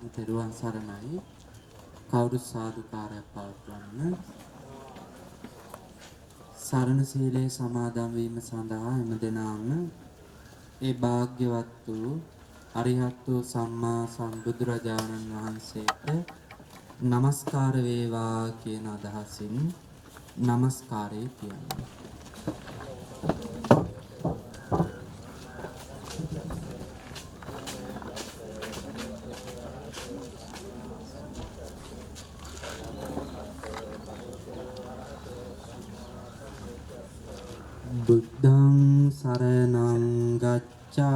තෙරුවන් සරණයි. කවුරු සාදුකාරයක් පවත්වන්න. සරණ සීලේ සමාදන් වීම සඳහා හැම දිනම ඒ භාග්‍යවත් වූ අරිහත් වූ සම්මා සම්බුදුරජාණන් වහන්සේට নমස්කාර වේවා කියන අදහසින් নমස්කාරය කියන්නේ. බුද්ධං සරණං ගච්ඡාමි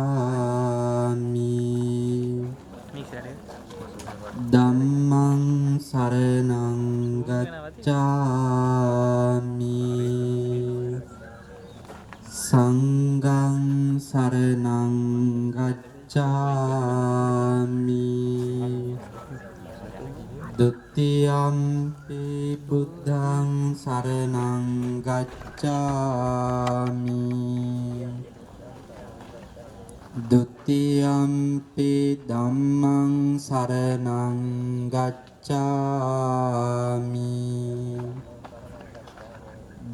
ධම්මං සරණං ගච්ඡාමි සංඝං සරණං ගච්ඡාමි ဒုတိယံ පි බුද්ධං සරණං ගච්ඡාමි ဒုတိယံ පි ධම්මං සරණං ගච්ඡාමි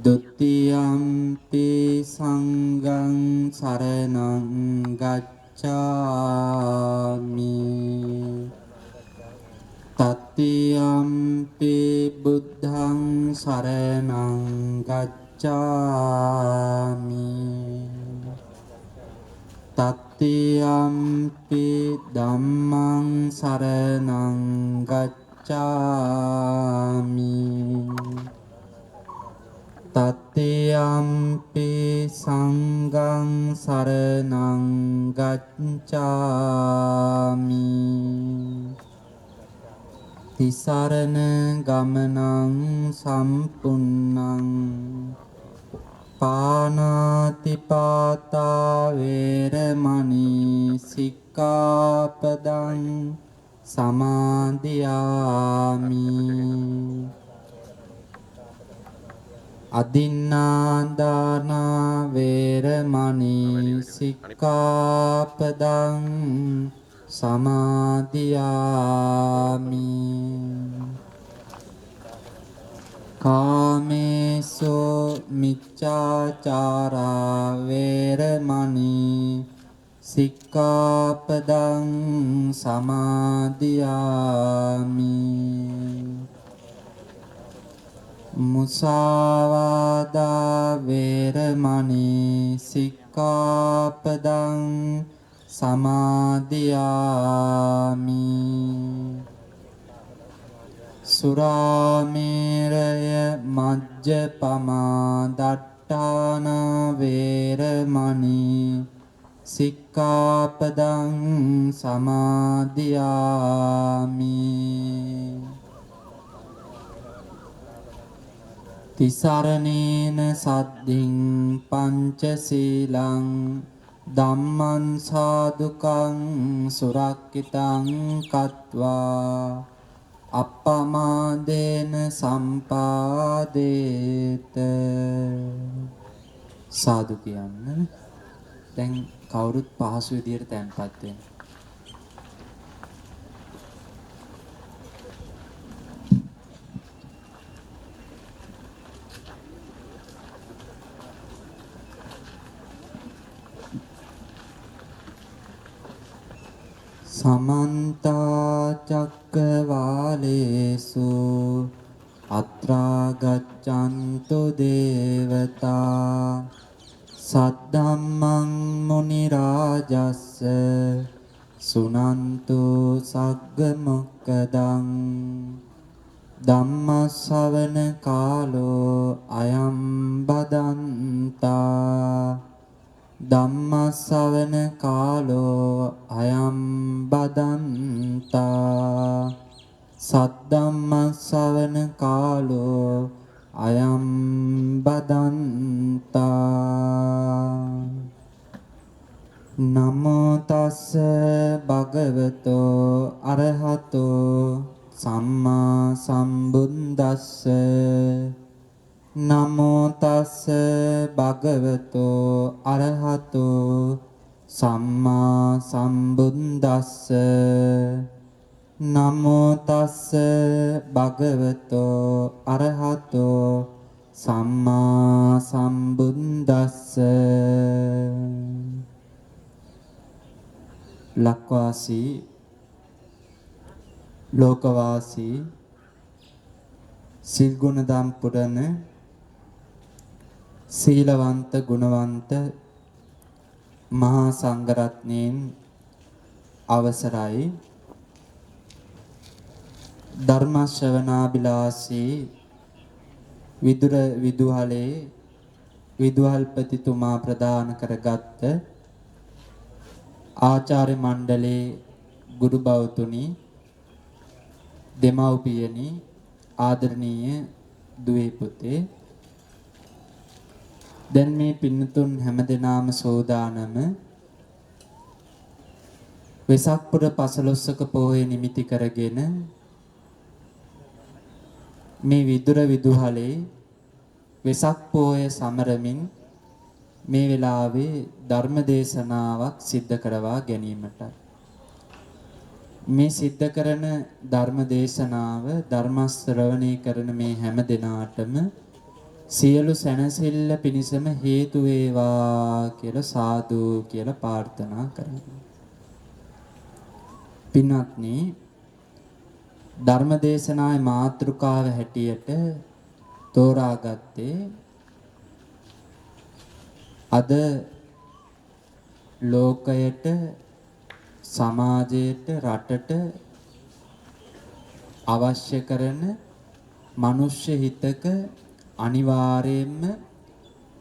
ဒုတိယံ පි සංඝං සරණං ගච්ඡාමි තතියම්පි බුද්ධං සරණං ගච්ඡාමි තතියම්පි ධම්මං සරණං ගච්ඡාමි තතියම්පි සංඝං සරණං ගච්ඡාමි තිසරණ ගමනං සම්පුන්නං පානාතිපාතා වේරමණී සික්ඛාපදං සමාදියාමි අදින්නාදාන වේරමණී සික්ඛාපදං සමාදියාමි කාමේසෝ මිච්ඡාචාරා වේරමණී සික්ඛාපදං සමාදියාමි මුසාවාදා වේරමණී සික්ඛාපදං සමාදියාමි සුරාමේරය මජ්ජපමා දට්ඨාන වේරමණී සික්ඛාපදං සමාදියාමි තිසරණේන සද්ධින් පංචශීලං ධම්මං සාදුකං සුරක්ඛිතං කତ୍වා අප්පමාදේන සම්පාදේත සාදු කියන්න. දැන් කවුරුත් පහසු විදියට තැන්පත් වෙන්න. සමන්ත චක්කවාලේසු අත්‍රා ගච්ඡන්තු දේවතා සද්ධම්මං මුනි රාජස්ස සුනන්තු සග්ග මොක්කදං ධම්ම ශ්‍රවණ කාලෝ අයම් බදන්තා ධම්ම ශ්‍රවණ කාලෝ අයම් බදන්තා සද්ධම්ම ශ්‍රවණ කාලෝ අයම් බදන්තා නමෝ තස්ස භගවතෝ අරහතෝ සම්මා සම්බුද්දස්ස නමෝ තස්ස භගවතෝ අරහතෝ සම්මා සම්බුද්දස්ස නමෝ තස්ස භගවතෝ අරහතෝ සම්මා සම්බුද්දස්ස. ලක්වාසී ලෝකවාසී සිල් ගුණ දම් පුරන සීලවන්ත ගුණවන්ත මහා සංඝරත්නයන් අවසරයි. ධර්ම ශ්‍රවණාබිලාසී විදුර විදුහලේ විදුහල්පතිතුමා ප්‍රදාන කරගත් ආචාර්ය මණ්ඩලේ ගුරු බෞතුනි දෙමව්පියනි ආදරණීය දුවේ පුතේ, දැන් මේ පින්නතුන් හැමදෙනාම සෝදානම වෙසක් පුර පසළොස්වක පොහොය නිමිති කරගෙන මේ විදුර විදුහලේ වෙසක් පොහොය සමරමින් මේ වෙලාවේ ධර්ම දේශනාවක් සිද්ධ කරවා ගැනීමට මේ සිද්ධ කරන ධර්ම දේශනාව ධර්ම ශ්‍රවණය කරන මේ හැම දිනාටම සියලු සැනසෙල්ල පිණිසම හේතු වේවා කියලා සාදු කියලා ප්‍රාර්ථනා කරමු. පින්වත්නි, ධර්ම දේශනාවේ මාතෘකාව හැටියට තෝරාගත්තේ අද ලෝකයට සමාජයට රටට අවශ්‍ය කරන මනුෂ්‍ය හිතක අනිවාර්යයෙන්ම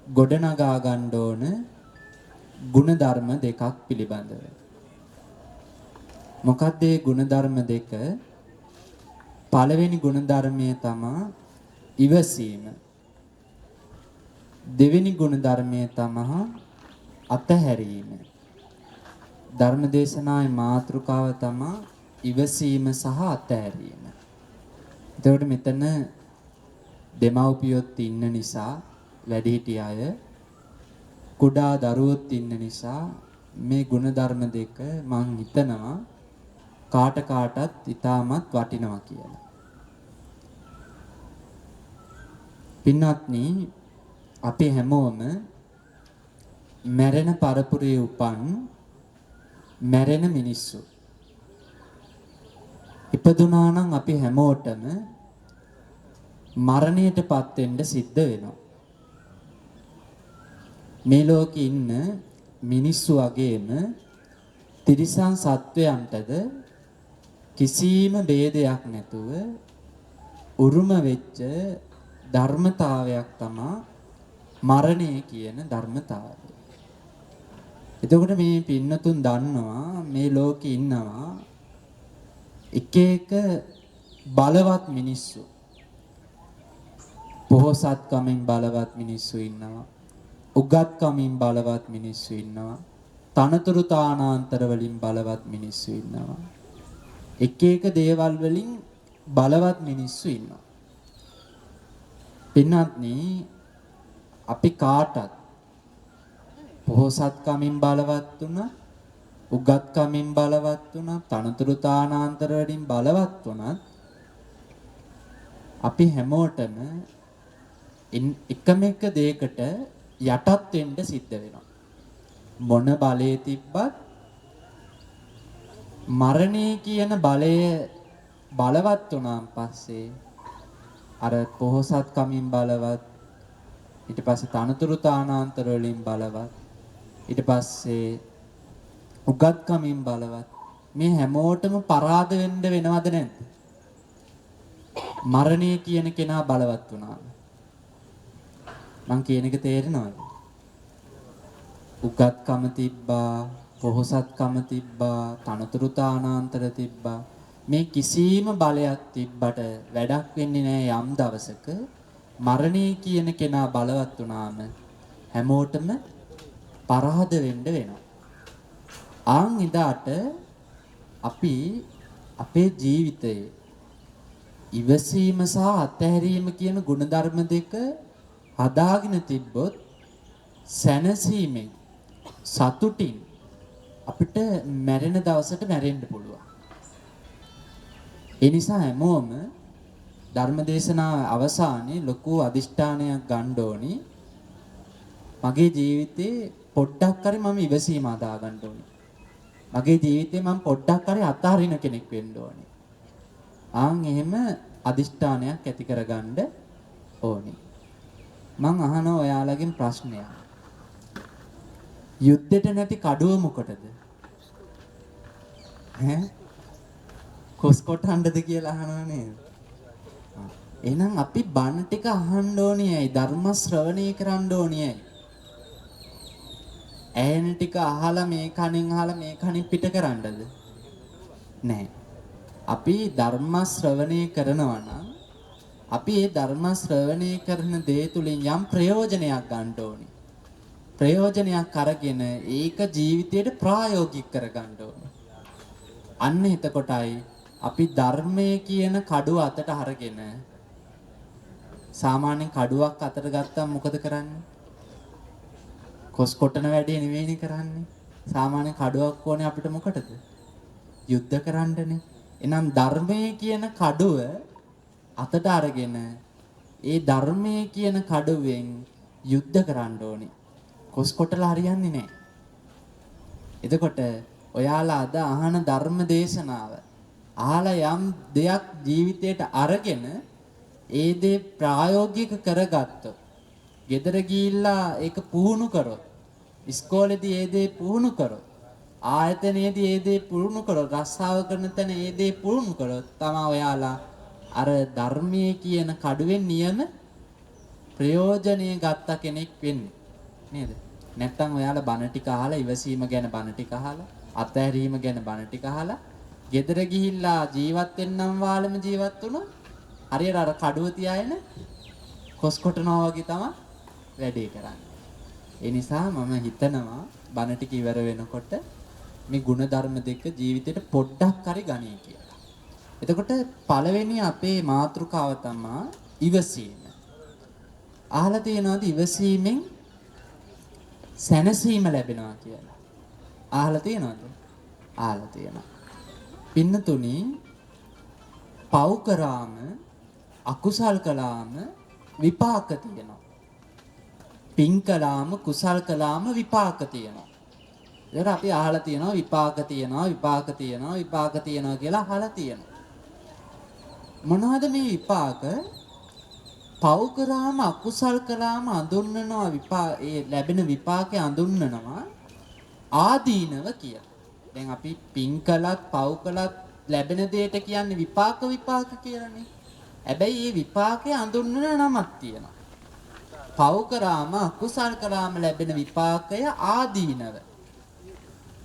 ගොඩනගා ගන්න ඕන ගුණධර්ම දෙකක් පිළිබඳව. මොකක්ද මේ ගුණධර්ම දෙක? පළවෙනි ගුණධර්මය තමයි ඉවසීම. දෙවෙනි ගුණධර්මය තමයි අතහැරීම. ධර්මදේශනාවේ මාතෘකාව තමයි ඉවසීම සහ අතහැරීම. එතකොට මෙතන දෙමව්පියොත් ඉන්න නිසා, වැඩිහිටි අය, කුඩා දරුවොත් ඉන්න නිසා මේ ගුණධර්ම දෙක මං හිතනවා කාටත් ඉතාමත් වටිනවා කියලා. පින්වත්නි, අපි හැමෝම මැරෙන පරපුරේ උපන් මැරෙන මිනිස්සු. ඉපදුනා නම් අපි හැමෝටම මරණයටපත් වෙන්න සිද්ධ වෙනවා. මේ ලෝකේ ඉන්න මිනිස්සු වගේම තිරිසන් සත්වයන්ටද කිසිම ભેදයක් නැතුව උරුම වෙච්ච ධර්මතාවයක් තමයි මරණය කියන ධර්මතාවය. එතකොට මේ පින්නතුන් දන්නවා මේ ලෝකේ ඉන්නවා එක එක බලවත් මිනිස්සු. පොහොසත්කමින් බලවත් මිනිස්සු ඉන්නවා. උගත්කමින් බලවත් මිනිස්සු ඉන්නවා. තනතුරු තානාන්තර වලින් බලවත් මිනිස්සු ඉන්නවා. එක එක දේවල් වලින් බලවත් මිනිස්සු ඉන්නවා. පින්වත්නි, අපි කාටත් පොහොසත්කමින් බලවත් වුණා, උගත්කමින් බලවත් වුණා, තනතුරු තානාන්තර වලින් බලවත් වුණත් අපි හැමෝටම එකම එක දෙයකට යටත් වෙන්න සිද්ධ වෙනවා. මොන බලයේ තිබ්බත් මරණය කියන බලය බලවත් වුණාන් පස්සේ අර පොහොසත්කමින් බලවත්, ඊට පස්සේ තනතුරු තානාන්තර වලින් බලවත්, ඊට පස්සේ උගත්කමින් බලවත්, මේ හැමෝටම පරාද වෙන්න වෙනවද නැද්ද? මරණය කියන කෙනා බලවත් වුණාම මං කියන එක තේරෙනවද? උගත්කම තිබ්බා, පොහොසත්කම තිබ්බා, තනතුරු තානාන්තර තිබ්බා, මේ කිසිම බලයක් තිබ්බට වැඩක් වෙන්නේ නැහැ. යම් දවසක මරණය කියන කෙනා බලවත් වුණාම හැමෝටම පරාද වෙන්න වෙනවා. ආන් ඉදාට අපි අපේ ජීවිතයේ ඉවසීම සහ අත්හැරීම කියන ගුණධර්ම දෙක හදාගෙන තිබ්බොත් සැනසීමෙන් සතුටින් අපිට මැරෙන දවසට මැරෙන්න පුළුවන්. ඒ නිසා හැමෝම ධර්මදේශනා අවසානයේ ලොකු අදිෂ්ඨානයක් ගන්න ඕනි. මගේ ජීවිතේ පොඩ්ඩක් හරි මම ඉවසීම අදා ගන්න ඕනි. මගේ ජීවිතේ මම පොඩ්ඩක් හරි අත්හරින කෙනෙක් වෙන්න ඕනි. ආන් එහෙම අදිෂ්ඨානයක් ඇති කරගන්න ඕනි. මං අහනවා ඔයාලගෙන් ප්‍රශ්නයක්. යුද්ධෙට නැති කඩුව මොකටද? ඈ? කොස් කොටන්නද කියලා අහනවා නේද? එහෙනම් අපි බණ ටික අහන්න ඕනේ ඇයි? ධර්ම ශ්‍රවණය කරන්න ඕනේ ඇයි? ඇහෙන ටික අහලා මේ කණෙන් අහලා මේ කණෙන් පිට කරන්නද? නෑ. අපි ධර්ම ශ්‍රවණය කරනවා නම් අපි මේ ධර්ම ශ්‍රවණය කරන දේ තුලින් යම් ප්‍රයෝජනයක් ගන්න ඕනේ. ප්‍රයෝජනයක් අරගෙන ඒක ජීවිතයට ප්‍රායෝගික කරගන්න ඕනේ. අන්න එතකොටයි අපි ධර්මයේ කියන කඩුව අතට අරගෙන සාමාන්‍යයෙන් කඩුවක් අතට ගත්තාම මොකද කරන්නේ? කොස් කොටන වැඩේ නෙවෙයිනේ කරන්නේ. සාමාන්‍ය කඩුවක් ඕනේ අපිට මොකටද? යුද්ධ කරන්නනේ. එහෙනම් ධර්මයේ කියන කඩුව අතට අරගෙන ඒ ධර්මයේ කියන කඩුවෙන් යුද්ධ කරන්න ඕනේ. කොස් කොටලා හරියන්නේ නැහැ. එතකොට ඔයාලා අද අහන ධර්ම දේශනාව අහලා යම් දෙයක් ජීවිතයට අරගෙන ඒ දේ ප්‍රායෝගික කරගත්තොත්, ගෙදර ගිහිල්ලා ඒක පුහුණු කරොත්, ඉස්කෝලේදී ඒ දේ පුහුණු කරොත්, ආයතනයේදී ඒ දේ පුහුණු කරොත්, රස්සාව කරන තැන ඒ දේ පුහුණු කරොත් තමයි ඔයාලා අර ධර්මයේ කියන කඩුවෙන් නියම ප්‍රයෝජනෙ ගත්ත කෙනෙක් වෙන්නේ නේද? නැත්තම් ඔයාලා බණ ටික අහලා ඉවසීම ගැන බණ ටික අහලා අතහැරීම ගැන බණ ටික අහලා ගෙදර ගිහිල්ලා ජීවත් වෙන්නම් වාලෙම ජීවත් වුණොත් හරියට අර කඩුව තියාගෙන කොස් කොටනවා වගේ තමයි වැඩේ කරන්නේ. ඒ නිසා මම හිතනවා බණ ටික ඉවර වෙනකොට මේ ಗುಣධර්ම දෙක ජීවිතේට පොඩ්ඩක් හරි ගනී කියලා. එතකොට පළවෙනි අපේ මාතෘකාව තමයි ඉවසීම. අහලා තියෙනවද ඉවසීමෙන් සැනසීම ලැබෙනවා කියලා? අහලා තියෙනවද? අහලා තියෙනවා. පින්නතුනි, පව් කරාම අකුසල් කළාම විපාක තියෙනවා. පින් කළාම කුසල් කළාම විපාක තියෙනවා. ඒක අපි අහලා තියෙනවා විපාක තියෙනවා විපාක තියෙනවා විපාක තියෙනවා කියලා අහලා තියෙනවා. මොනවද මේ විපාක? පව් කරාම අකුසල් කළාම අඳුන්වනවා ඒ ලැබෙන විපාකේ අඳුන්වනවා ආදීනව කියලා. දැන් අපි පින් කළත් පව් කළත් ලැබෙන දෙයට කියන්නේ විපාක කියලානේ. හැබැයි මේ විපාකේ අඳුන්වන නමක් තියෙනවා. පව් කරාම අකුසල් කරාම ලැබෙන විපාකය ආදීනව.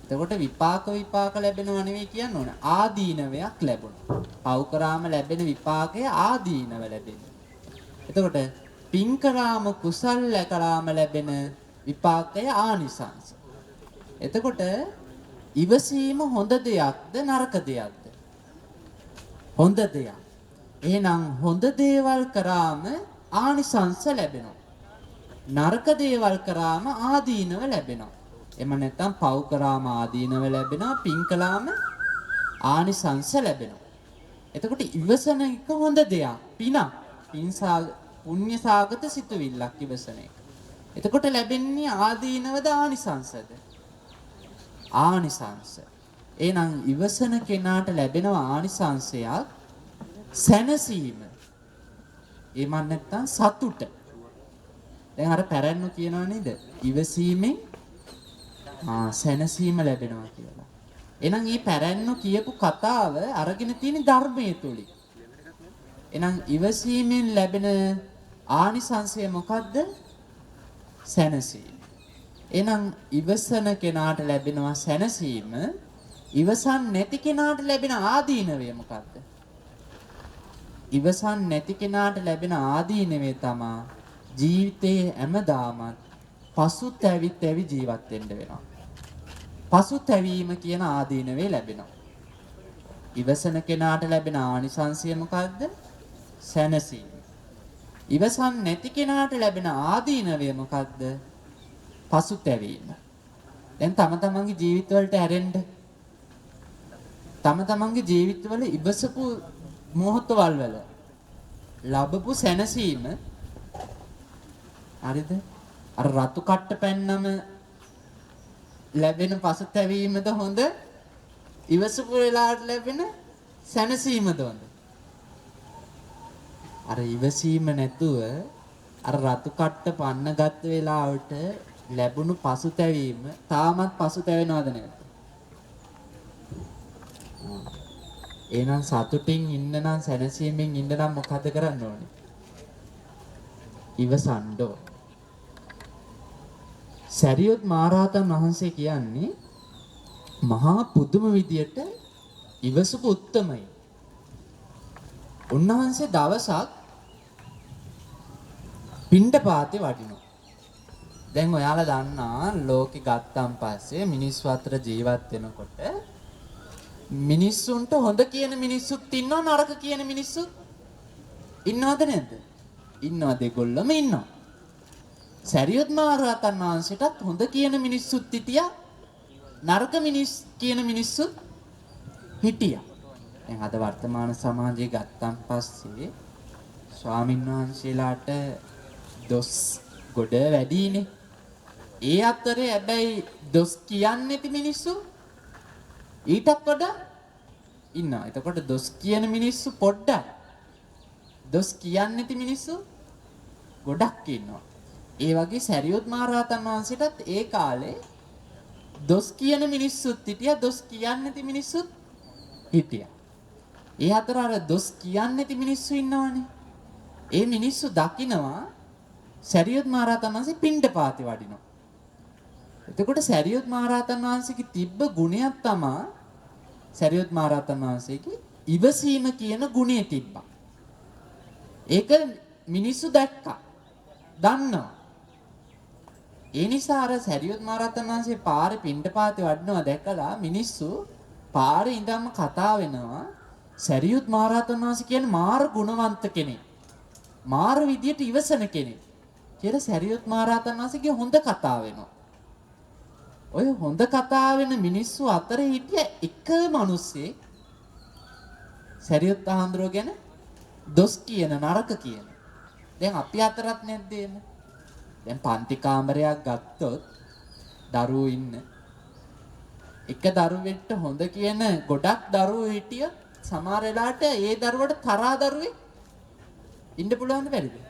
එතකොට විපාක ලැබෙනව නෙවෙයි කියන්න ඕන. ආදීනවයක් ලැබුණා. පව් කරාම ලැබෙන විපාකය ආදීනව ලැබෙනවා. එතකොට පින් කරාම කුසල් කරාම ලැබෙන විපාකය ආනිසංස. එතකොට ඉවසීම හොඳ දෙයක්ද නරක දෙයක්ද? හොඳ දෙයක්. එහෙනම් හොඳ දේවල් කරාම ආනිසංස ලැබෙනවා. නරක දේවල් කරාම ආදීනව ලැබෙනවා. එම නැත්තම් පව් කරාම ආදීනව ලැබෙනවා, පින් කළාම ආනිසංස ලැබෙනවා. එතකොට ඉවසන එක හොඳ දෙයක්. පුණ්‍ය සාගත සිතුවිල්ලක් ඉවසන එක. එතකොට ලැබෙන්නේ ආදීනවද ආනිසංසද? ආනිසංස. එහෙනම් ඉවසන කෙනාට ලැබෙනවා ආනිසංසයක් සැනසීම. එහෙම නැත්තම් සතුට. දැන් අර පැරැන්නු කියනවා නේද? ඉවසීමෙන් සැනසීම ලැබෙනවා කියලා. එහෙනම් මේ පැරැන්නු කියපු කතාව අරගෙන තියෙන ධර්මයේ තුලින්. එහෙනම් ඉවසීමෙන් ලැබෙන ආනිසංසය මොකද්ද? සැනසීම. එහෙනම් ඉවසන කෙනාට ලැබෙනවා සැනසීම. ඉවසන් නැති කෙනාට ලැබෙන ආදීනවය මොකද්ද? ඉවසන් නැති කෙනාට ලැබෙන ආදීනවය තමයි ජීවිතයේ හැමදාමත් පසුතැවි ජීවත් වෙන්න වෙනවා. පසුතැවීම කියන ආදීනවේ ලැබෙනවා. ඉවසන කෙනාට ලැබෙන ආනිසංසය මොකද්ද? සැනසීම. ඉවසන් නැති කෙනාට ලැබෙන ආදීනවය මොකද්ද? පසුතැවීම. දැන් තම තමන්ගේ ජීවිතවලට ඇරෙන්න. තම තමන්ගේ ජීවිතවල ඉවසපු මොහොතවල් වල ලැබපු සැනසීම හරිද? අර රතු කට්ට පැන්නම ලැබෙන පසුතැවීමද හොඳ? ඉවසපු වෙලාවට ලැබෙන සැනසීමද හොඳ? අර ඉවසීම නැතුව අර රතු කට්ට පන්න ගත්ත වෙලාවට ලැබුණු පසුතැවීම තාමත් පසුතැවෙනවද නැද්ද? එහෙනම් සතුටින් ඉන්න නම් සැනසීමෙන් ඉන්න නම් මොකද කරන්න ඕනේ? ඉවසන්න ඕනේ. සරියුත් මහරහතන් වහන්සේ කියන්නේ මහා පුදුම විදියට ඉවසපු උත්තමයි. උන්වහන්සේ දවසක් පිණ්ඩපාතේ වඩිනවා. දැන් ඔයාලා දන්නා ලෝකෙ ගත්තන් පස්සේ මිනිස්සු අතර ජීවත් වෙනකොට මිනිස්සුන්ට හොඳ කියන මිනිස්සුත් ඉන්නවා නරක කියන මිනිස්සුත් ඉන්නවද නැද්ද? ඉන්නවා දෙගොල්ලම ඉන්නවා. සරියුත් මහරහතන් වහන්සේටත් හොඳ කියන මිනිස්සුත් හිටියා නරක කියන මිනිස්සුත් හිටියා. දැන් අද වර්තමාන සමාජයේ ගත්තන් පස්සේ ස්වාමීන් වහන්සේලාට දොස් ගොඩ වැඩිනේ. ඒ අතරේ හැබැයි දොස් කියන්නේ නැති මිනිස්සු ඊටත් වඩා ඉන්නවා. එතකොට දොස් කියන මිනිස්සු පොඩ්ඩක් දොස් කියන්නේ නැති මිනිස්සු ගොඩක් ඉන්නවා. ඒ වගේ සරියුත් මහරහතන් වහන්සේටත් ඒ කාලේ දොස් කියන මිනිස්සුත් හිටියා දොස් කියන්නේ නැති මිනිස්සුත් හිටියා. ඒ අතර අර දොස් කියන්නේ නැති මිනිස්සු ඉන්නවනේ. ඒ මිනිස්සු දකිනවා සරියුත් මහරහතන් වහන්සේ පිණ්ඩපාතේ වඩිනවා. එතකොට සරියුත් මහරහතන් වහන්සේගේ තිබ්බ ගුණයක් තමයි සරියුත් මහරහතන් වහන්සේගේ ඉවසීම කියන ගුණය තිබ්බා. ඒක මිනිස්සු දැක්කා. දන්නවා. ඒ නිසා අර සරියුත් මහරහතන් වහන්සේ පාරේ පිණ්ඩපාතේ වඩිනවා දැකලා මිනිස්සු පාරේ ඉඳන්ම කතා වෙනවා සරියුත් මහරහතන් වහන්සේ කියන්නේ මාර ගුණවන්ත කෙනෙක්. මාර විදියට ඉවසන කෙනෙක්. කියලා සරියුත් මහරහතන් වහන්සේගේ හොඳ කතා වෙනවා. ඔය හොඳ කතා වෙන මිනිස්සු අතරේ හිටිය එක මිනිස්සෙක් සරියුත් ආන්දරෝ ගැන දොස් කියන නරක කියන. දැන් අපි අතරත් නැද්ද එහෙම? දැන් පන්ති කාමරයක් ගත්තොත් දරුවෝ ඉන්න එක දරුවෙක්ට හොඳ කියන ගොඩක් දරුවෝ හිටිය සමහර වෙලාවට ඒ දරුවට තරහා දරුවෙක් ඉන්න පුළුවන්ද බැරිද?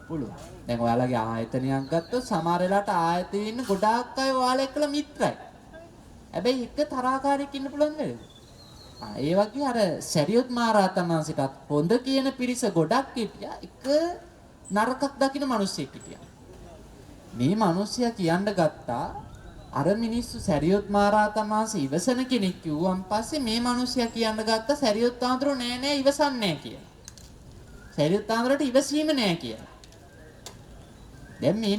පුළුවන්. දැන් ඔයාලගේ ආයතනයක් ගත්තොත් සමහර වෙලාවට ආයතනයේ ඉන්න ගොඩාක් අය ඔයාලා එක්කලා මිත්‍රයි. හැබැයි එක තරහකාරයෙක් ඉන්න පුළුවන් නේද? ඒ වගේ අර සරියුත් මහරහතන් වහන්සේටත් හොඳ කියන පිරිස ගොඩක් හිටියා. එක නරකක් දකින මිනිස්සෙක් හිටියා. මේ මිනිස්සයා කියන්න ගත්තා අර මිනිස්සු සරියුත් මහරහතන් වහන්සේ ඉවසන කෙනෙක් කිව්වන් පස්සේ මේ මිනිස්සයා කියන්න ගත්තා සරියුත් ආන්දරෝ නෑ ඉවසන්නේ නෑ කියලා. සරියුත් ආන්දරට ඉවසීම නෑ කියලා. දැන් මේ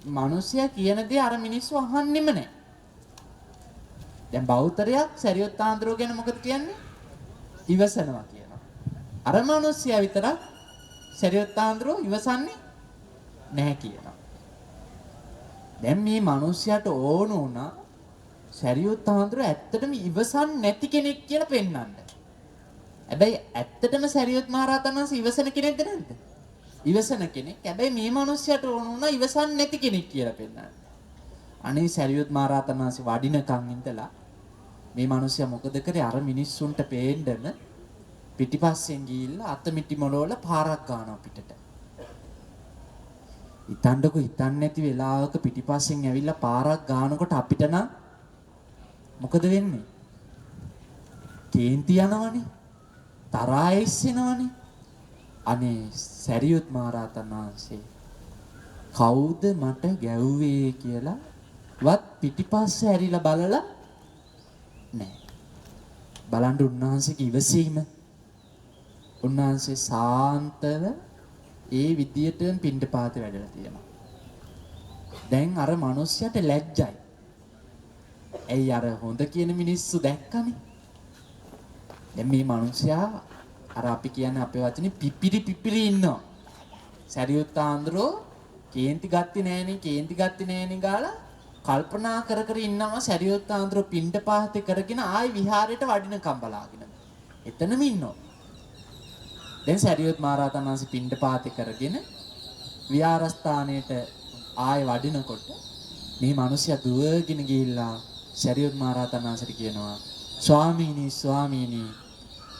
මිනිස්සයා කියන දේ අර මිනිස්සු අහන්නෙම නෑ. දැන් බෞද්ධරයක් සරියුත් ආන්දරෝ ගැන මොකද කියන්නේ? ඉවසනවා කියනවා. අර මිනිස්සයා විතරක් සරියුත් ආන්දරෝ ඉවසන්නේ නැහැ කියනවා. දැන් මේ මිනිස්සයාට ඕන වුණා සරියුත් ආන්දරෝ ඇත්තටම ඉවසන්නේ නැති කෙනෙක් කියලා පෙන්වන්න. හැබැයි ඇත්තටම සරියුත් මහරහතන් වහන්සේ ඉවසන කෙනෙක්ද නැද්ද? ඉවසන කෙනෙක්. හැබැයි මේ මිනිස්සයාට ඕන වුණා ඉවසන්නේ නැති කෙනෙක් කියලා පෙන්වන්න. අනේ සරියුත් මහරහතන් වහන්සේ වඩිනකන් ඉඳලා මේ මිනිස්සයා මොකද කරේ? අර මිනිස්සුන්ට පේන්නම පිටිපස්සෙන් ගිහිල්ලා අත මිටි මොලවල පාරක් ගන්නවා පිටට. හිතන්නකො හිතන්නේ නැති වෙලාවක පිටිපස්සෙන් ඇවිල්ලා පාරක් ගන්නකොට අපිට නම් මොකද වෙන්නේ? කේන්ති යනවනේ. තරහා එස්සෙනවනේ. අනේ සරියුත් මහරහතන් වහන්සේ කවුද මට ගැව්වේ කියලා වත් පිටිපස්සේ ඇරිලා බලලා නෑ. බලන්න උන්වහන්සේගේ ඉවසීම. උන්වහන්සේ සාන්තව ඒ විදියට පිණ්ඩපාතේ වැඩලා තියෙනවා. දැන් අර මිනිස්සයාට ලැජ්ජයි. ඇයි අර හොඳ කියන මිනිස්සු දැක්කනේ. දැන් මේ මිනිස්සයා අර අපි කියන්නේ අපේ වචනේ පිපිරි ඉන්නවා. සරියුත් ආන්දරෝ කේන්ති ගත්තේ නෑනේ ගාලා කල්පනා කර ඉන්නවා සරියුත් ආන්දරෝ පිණ්ඩපාතේ කරගෙන ආයි විහාරයට වඩිනකම් බලාගෙන. එතනම ඉන්නවා. දැන් සරියොත් මහරහතන් වහන්සේ පිණ්ඩපාතේ කරගෙන විහාරස්ථානයේට ආයෙ වඩිනකොට මේ මිනිස්සයා දුවගෙන ගිහිල්ලා සරියොත් මහරහතන් වහන්සේට කියනවා ස්වාමීනි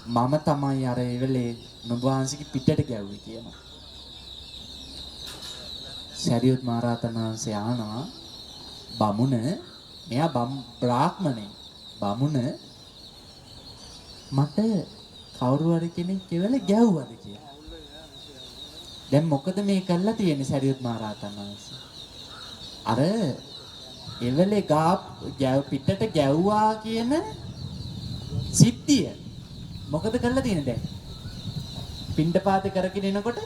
මම තමයි අර එවෙලේ නුඹ වහන්සේගේ පිටට ගැව්වේ කියනවා. සරියොත් මහරහතන් වහන්සේ ආනවා බමුණ මෙයා බ්‍රාහ්මණේ බමුණ මට කවුරු හරි කෙනෙක් කෙවල ගැව්වද කියලා. දැන් මොකද මේ කරලා තියෙන්නේ සරියොත් මහරහතන් වහන්සේ? අර එවලේ පිටට ගැව්වා කියන සිද්ධිය මොකද කරලා තියෙන්නේ දැන්? පිණ්ඩපාතේ කරගෙන එනකොට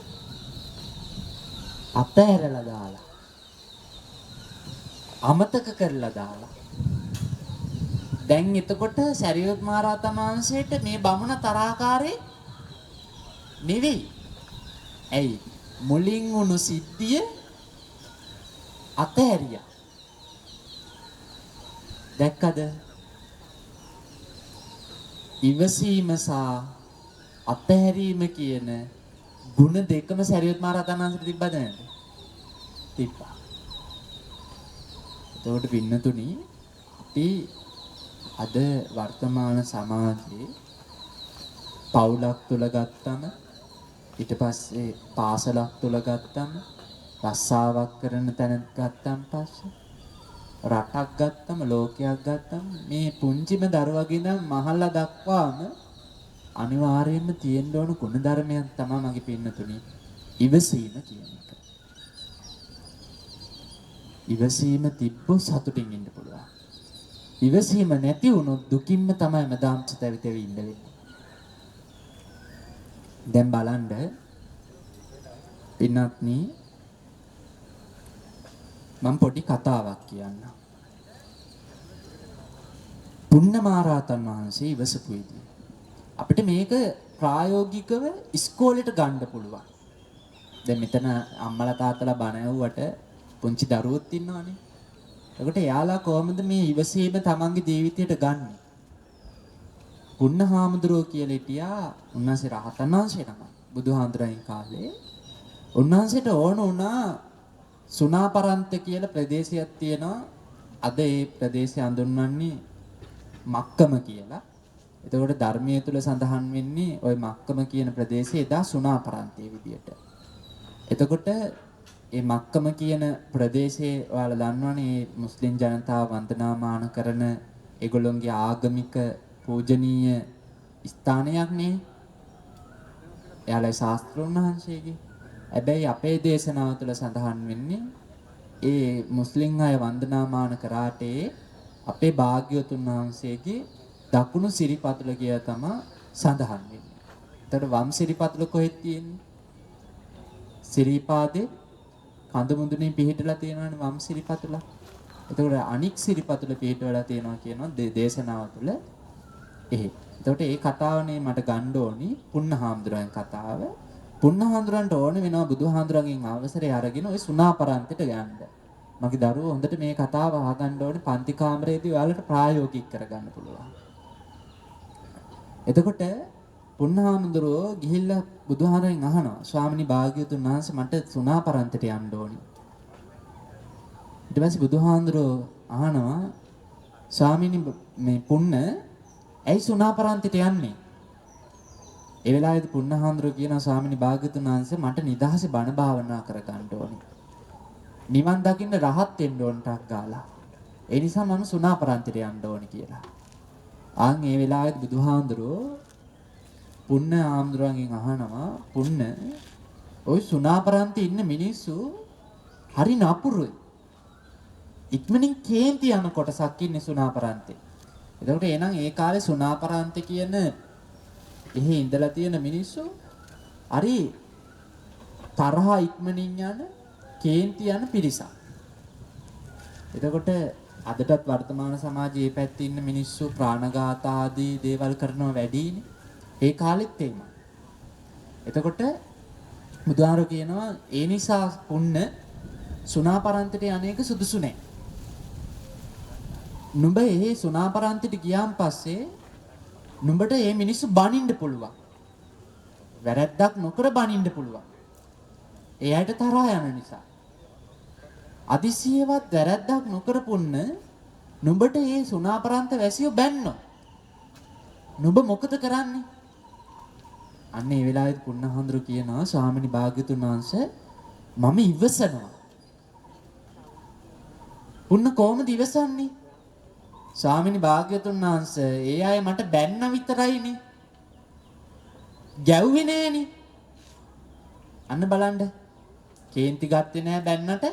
අතහැරලා දාලා අමතක කරලා දාලා දැන් එතකොට සරියොත් මහරහතන් වහන්සේට මේ බමුණ තරහකාරේ නෙවෙයි. ඇයි? මුලින් වුණු සිද්ධිය අතහැරියා. දැක්කද? ඉවසීම සහ අතහැරීම කියන ගුණ දෙකම සරියොත් මහරහතන් වහන්සේට තිබ්බද නැද්ද? තිබ්බා. එතකොට පින්නතුනි අපි අද වර්තමාන සමාජයේ පවුලක් තුල ගත්තම ඊට පස්සේ පාසලක් තුල ගත්තම රස්සාවක් කරන තැනක් ගත්තම පස්සේ රටක් ගත්තම ලෝකයක් ගත්තම මේ පුංචිම දරුවගේ ඉඳන් මහල්ලා දක්වාම අනිවාර්යයෙන්ම තියෙන්න ඕන ගුණධර්මයක් තමයි මගේ පින්නතුනි ඉවසීම කියන එක. ඉවසීම තිබ්බොත් සතුටින් ඉන්න පුළුවන්. ඉවසීම නැති වුණොත් දුකින්ම තමයි මදාම් චිතවිතේ ඉන්න වෙන්නේ. දැන් බලන්න පින්වත්නි මම පොඩි කතාවක් කියන්නම්. පුන්නමහරහතන් වහන්සේ ඉවසපු විදිය. අපිට මේක ප්‍රායෝගිකව ඉස්කෝලේට ගන්න පුළුවන්. දැන් මෙතන අම්මලා තාත්තලා බණ ඇහුවට පුංචි දරුවොත් ඉන්නවනේ. එතකොට එයාලා කොහොමද මේ ඉවසීම තමන්ගේ ජීවිතයට ගන්නෙ? පුන්නහාමුදුරුවෝ කියලා හිටියා. උන්වහන්සේ රහතන් වහන්සේ නම. බුදුහාමුදුරන් කාලේ උන්වහන්සේට ඕන වුණා සුණාපරන්ත කියලා ප්‍රදේශයක් තියෙනවා. අද ඒ ප්‍රදේශය හඳුන්වන්නේ මක්කම කියලා. එතකොට ධර්මයේ තුල සඳහන් වෙන්නේ ওই මක්කම කියන ප්‍රදේශය එදා සුණාපරන්තයේ විදියට. එතකොට මේ මක්කම කියන ප්‍රදේශයේ ඔයාලා දන්නවනේ මුස්ලිම් ජනතාව වන්දනාමාන කරන ඒගොල්ලොන්ගේ ආගමික පූජනීය ස්ථානයක් නේ. එයාලේ ශාස්ත්‍රඥ වහන්සේගේ. හැබැයි අපේ දේශනාව තුළ සඳහන් වෙන්නේ ඒ මුස්ලිම් අය වන්දනාමාන කරාට අපේ භාග්‍යවතුන් වහන්සේගේ දකුණු සිරිපතුල කියලා තමයි සඳහන් වෙන්නේ. එතකොට වම් සිරිපතුල කොහෙද තියෙන්නේ? සිරිපාදේ කඳ මුදුනේ පිහිටලා තියෙනවානේ වම් සිරිපතුල. එතකොට අනික් සිරිපතුල පිහිටවලා තියෙනවා කියනවා දේශනාව තුළ. එතකොට ඒ කතාවනේ මට ගන්න ඕනි පුන්නහාමුදුරන් කතාව. පුන්නහාමුදුරන්ට ඕනේ වෙනවා බුදුහාමුදුරන්ගෙන් අවසරය අරගෙන ওই සුණාපරන්තයට යන්න. මගේ දරුවෝ හොඳට මේ කතාව අහගන්න ඕනේ පන්ති කාමරේදී ඔයාලට ප්‍රායෝගික කරගන්න පුළුවන්. එතකොට පුන්නහාමුදුරෝ ගිහිල්ලා බුදුහාමුදුරන් අහනවා ස්වාමිනී භාග්‍යවතුන් වහන්සේ මට සුණාපරන්තයට යන්න ඕනේ. ඊට පස්සේ බුදුහාමුදුරෝ අහනවා ස්වාමිනී මේ පුන්න ඇයි සුණාපරන්තයට යන්නේ? ඒ වෙලාවේදී පුන්නහාමුදුරුවෝ කියනවා ස්වාමිනී භාග්‍යවතුන් වහන්සේ මට නිදහසේ බණ භාවනා කරගන්න ඕනේ. නිවන් දකින්න රහත් වෙන්න ඕන ටක් ගාලා. ඒ නිසා මම සුණාපරන්තයට යන්න ඕනේ කියලා. ආන් ඒ වෙලාවේදී බුදුහාමුදුරුවෝ පුන්නහාමුදුරුවන්ගෙන් අහනවා පුන්න ওই සුණාපරන්තේ ඉන්න මිනිස්සු හරි නපුරුයි. ඉක්මනින් කේන්ති යන කොටසක් ඉන්නේ සුණාපරන්තේ. එතකොට එහෙනම් ඒ කාලේ සුණාපරන්තේ කියන එහි ඉඳලා තියෙන මිනිස්සු හරි තරහා ඉක්මනින් යන කේන්ති යන පිරිසක්. එතකොට අදටත් වර්තමාන සමාජයේ මේ පැත්තේ ඉන්න මිනිස්සු ප්‍රාණඝාත ආදී දේවල් කරනවා වැඩිනේ. ඒ කාලෙත් එහෙම. එතකොට බුදුහාරෝ කියනවා ඒ නිසා පුන්න සුණාපරන්තට යන්නේක සුදුසු නැහැ. නුඹ එහි සුණාපරන්තට ගියාන් පස්සේ නුඹට මේ මිනිස්සු බනින්න පුළුවන්. වැරැද්දක් නොකර බනින්න පුළුවන්. එයාට තරහා යන නිසා. අදිසියවත් වැරැද්දක් නොකරපුන්න නුඹට මේ සුණාපරන්ත වැසියෝ බැන්නෝ. නුඹ මොකද කරන්නේ? අන්න ඒ වෙලාවෙත් පුන්නහඳුරු කියනවා ස්වාමිනී භාග්‍යතුන් වහන්සේ මම ඉවසනවා. පුන්න කොහොමද ඉවසන්නේ? ස්වාමිනී භාග්‍යතුන් වහන්සේ ඒ අය මට බැන්න විතරයිනේ. ගැව්වේ නෑනේ. අන්න බලන්න. කේන්ති ගත්තේ නෑ බැන්නට.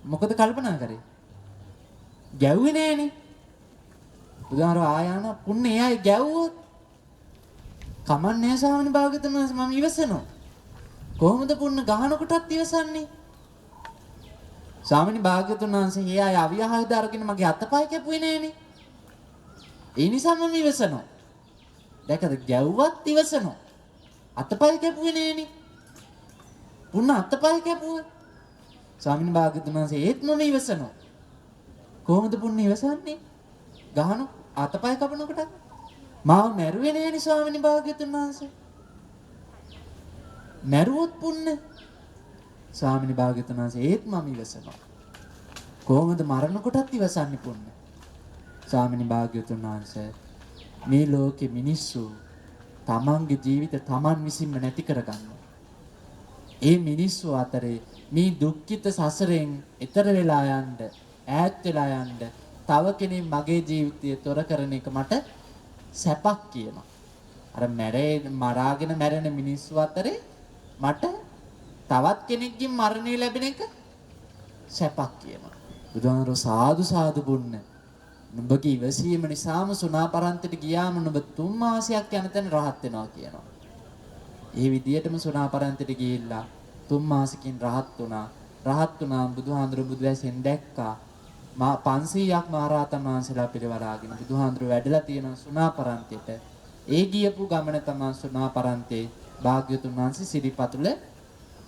මොකද කල්පනා කරේ? ගැව්වේ නෑනේ. උදාහරණ ආයන පුන්න ඒ අය ගැව්වොත් කමන්නේ ස්වාමිනී භාග්‍යතුන් වහන්සේ මම ඉවසනවා. කොහොමද පුන්න ගහනකොටත් ඉවසන්නේ? ස්වාමිනී භාග්‍යතුන් වහන්සේ ඒ අය අවියාහයද අරගෙන මගේ අතපය කැපුවේ නෑනේ. ඒ නිසා මම ඉවසනවා. දැකද ගැව්වත් ඉවසනවා. අතපය කැපුවේ නෑනේ. පුන්න අතපය කැපුවා. ස්වාමිනී භාග්‍යතුන් වහන්සේ ඒත් මම ඉවසනවා. කොහොමද පුන්න ඉවසන්නේ? ගහන අතපය කපනකොට මාව මැරුවේ නෑනේ ස්වාමිනී භාග්‍යතුන් වහන්සේ. මැරුවොත් පුන්න ස්වාමිනී භාග්‍යතුන් වහන්සේ ඒත් මම ඉවසනවා. කොහොමද මරණකොටත් ඉවසන්නේ පුන්න? ස්වාමිනී භාග්‍යතුන් වහන්සේ මේ ලෝකෙ මිනිස්සු තමන්ගේ ජීවිත තමන් විසින්ම නැති කරගන්නවා. ඒ මිනිස්සු අතරේ මේ දුක්ඛිත සසරෙන් එතර වෙලා යන්න ඈත් වෙලා යන්න තව කෙනෙක් මගේ ජීවිතය තොර කරන එක මට සැපක් කියනවා. අර මරාගෙන මැරෙන මිනිස්සු අතරේ මට තවත් කෙනෙක්ගෙන් මරණය ලැබෙන එක සැපක් කියනවා. බුදුහාමර සාදු සාදු බුන්න. නුඹගේ ඉවසීම නිසාම සුණාපරන්තට ගියාම නුඹ 3 මාසයක් යන තැන රහත් වෙනවා කියනවා. ඒ විදියටම සුණාපරන්තට ගිහිල්ලා 3 මාසකින් රහත් වුණා. රහත් වුණා බුදුහාමර බුදුවැසෙන් දැක්කා. 500ක් මහරහතන් වහන්සේලා පිරිවරාගෙන බුදුහාමර වැඩලා තියෙන සුණාපරන්තෙට. ඒ ගියපු ගමන තමයි සුණාපරන්තේ භාග්‍යතුන් වහන්සේ සිරිපතුල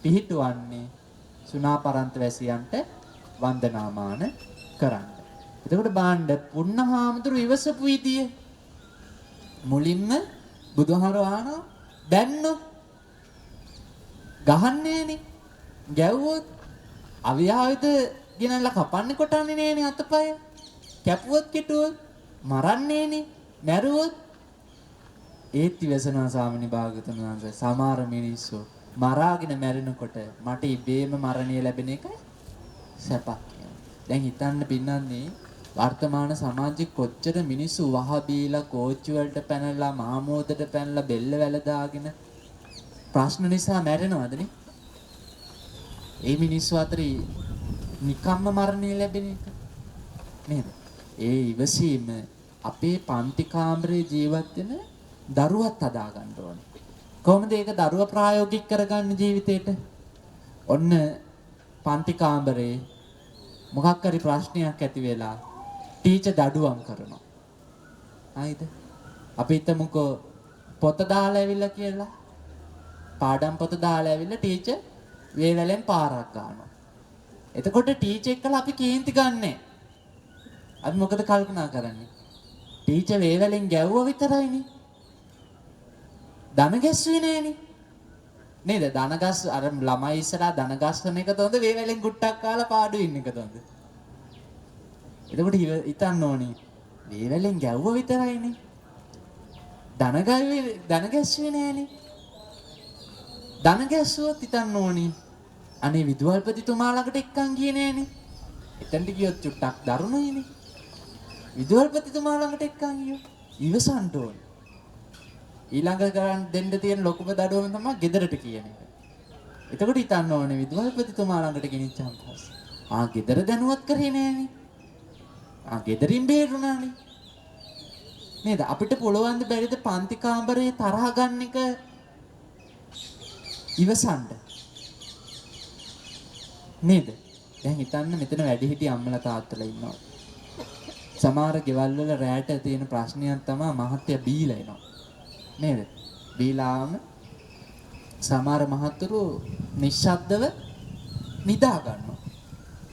පිහිටුවන්නේ සුණාපරන්ත වැසියන්ට වන්දනාමාන කරන්න. එතකොට බාණ්ඩ පුන්නහාමුදුරු ඉවසපු විදිය මුලින්ම බුදුහාර වහනවා දැන්නෝ ගහන්නේනේ ගැව්වොත් අවියාවිත ගෙනල්ලා කපන්නේ කොටන්නේ නේනේ අතපය කැපුවොත් කෙටුවොත් මරන්නේනේ මැරුවොත් ඒත් ඉවසනවා ස්වාමිනී භාග්‍යවතුන් වහන්සේ. සමහර මිනිස්සු මරාගෙන මැරෙනකොට මට ඉබේම මරණය ලැබෙන එක සැපක් කියනවා. දැන් හිතන්න පින්නන්නේ වර්තමාන සමාජයේ කොච්චර මිනිස්සු වහ බීලා කෝච්චි වලට පැනලා මහමෝදට පැනලා බෙල්ල වැල දාගෙන ප්‍රශ්න නිසා මැරෙනවදනේ. ඒ මිනිස්සු අතරේ නිකම්ම මරණය ලැබෙන එක නේද? ඒ ඉවසීම අපේ පන්ති කාමරේ ජීවත් වෙන දරුවත් හදා ගන්න ඕනේ. කොහොමද ඒක දරුවා ප්‍රායෝගික කරගන්න ජීවිතේට? ඔන්න පන්ති කාමරේ මොකක් හරි ප්‍රශ්නයක් ඇති වෙලා ටීචර් දඩුවම් කරනවා. හරිද? අපි හිතමුකෝ පොත දාලා ඇවිල්ලා කියලා. පාඩම් පොත දාලා ඇවිල්ලා ටීචර් වේවැලෙන් පාරක් ගන්නවා. එතකොට ටීචර් එක්කලා අපි කේන්ති ගන්නෑ. අපි මොකද කල්පනා කරන්නේ? ටීචර් වේවැලෙන් ගැව්වා විතරයිනේ. දන ගැස්සුවේ නෑනේ. නේද? දන ගස් අර ළමයි ඉස්සරහා දන ගස්සන එක තොඳ වේවැලෙන් ගුට්ටක් කාලා පාඩු ඉන්න එක තොඳ. එතකොට හිතන්න ඕනේ වේවැලෙන් ගැව්වා විතරයිනේ. දන ගැස්සුවේ නෑනේ. දන ගැස්සුවොත් හිතන්න ඕනේ අනේ විදුහල්පතිතුමා ළඟට එක්කන් ගියේ නෑනේ. එතනට ගියොත් චුට්ටක් දරුණුයිනේ. විදුහල්පතිතුමා ළඟට එක්කන් ගියෝ ඉවසන්න ඕනේ. ඊළඟ කරන් දෙන්න තියෙන ලොකුම දඩුවම තමයි ගෙදරට කියන එක. එතකොට හිතන්න ඕනේ විදුහල්පතිතුමා ළඟට ගෙනිච්චාම පස්සේ ගෙදර දැනුවත් කරේ නෑනේ. ගෙදරින් බේරුණානේ. නේද? අපිට පුළුවන් ද බැරිද පන්ති කාමරේ තරහ ගන්න එක ඉවසන්න? නේද? දැන් හිතන්න මෙතන වැඩිහිටි අම්මලා තාත්තලා ඉන්නවා. සමහර ගෙවල් වල රැට තියෙන ප්‍රශ්නයක් තමයි මහත්ය බීලා එනවා. නේද? බීලාම සමහර මහතුරු නිශ්ශබ්දව නිදා ගන්නවා.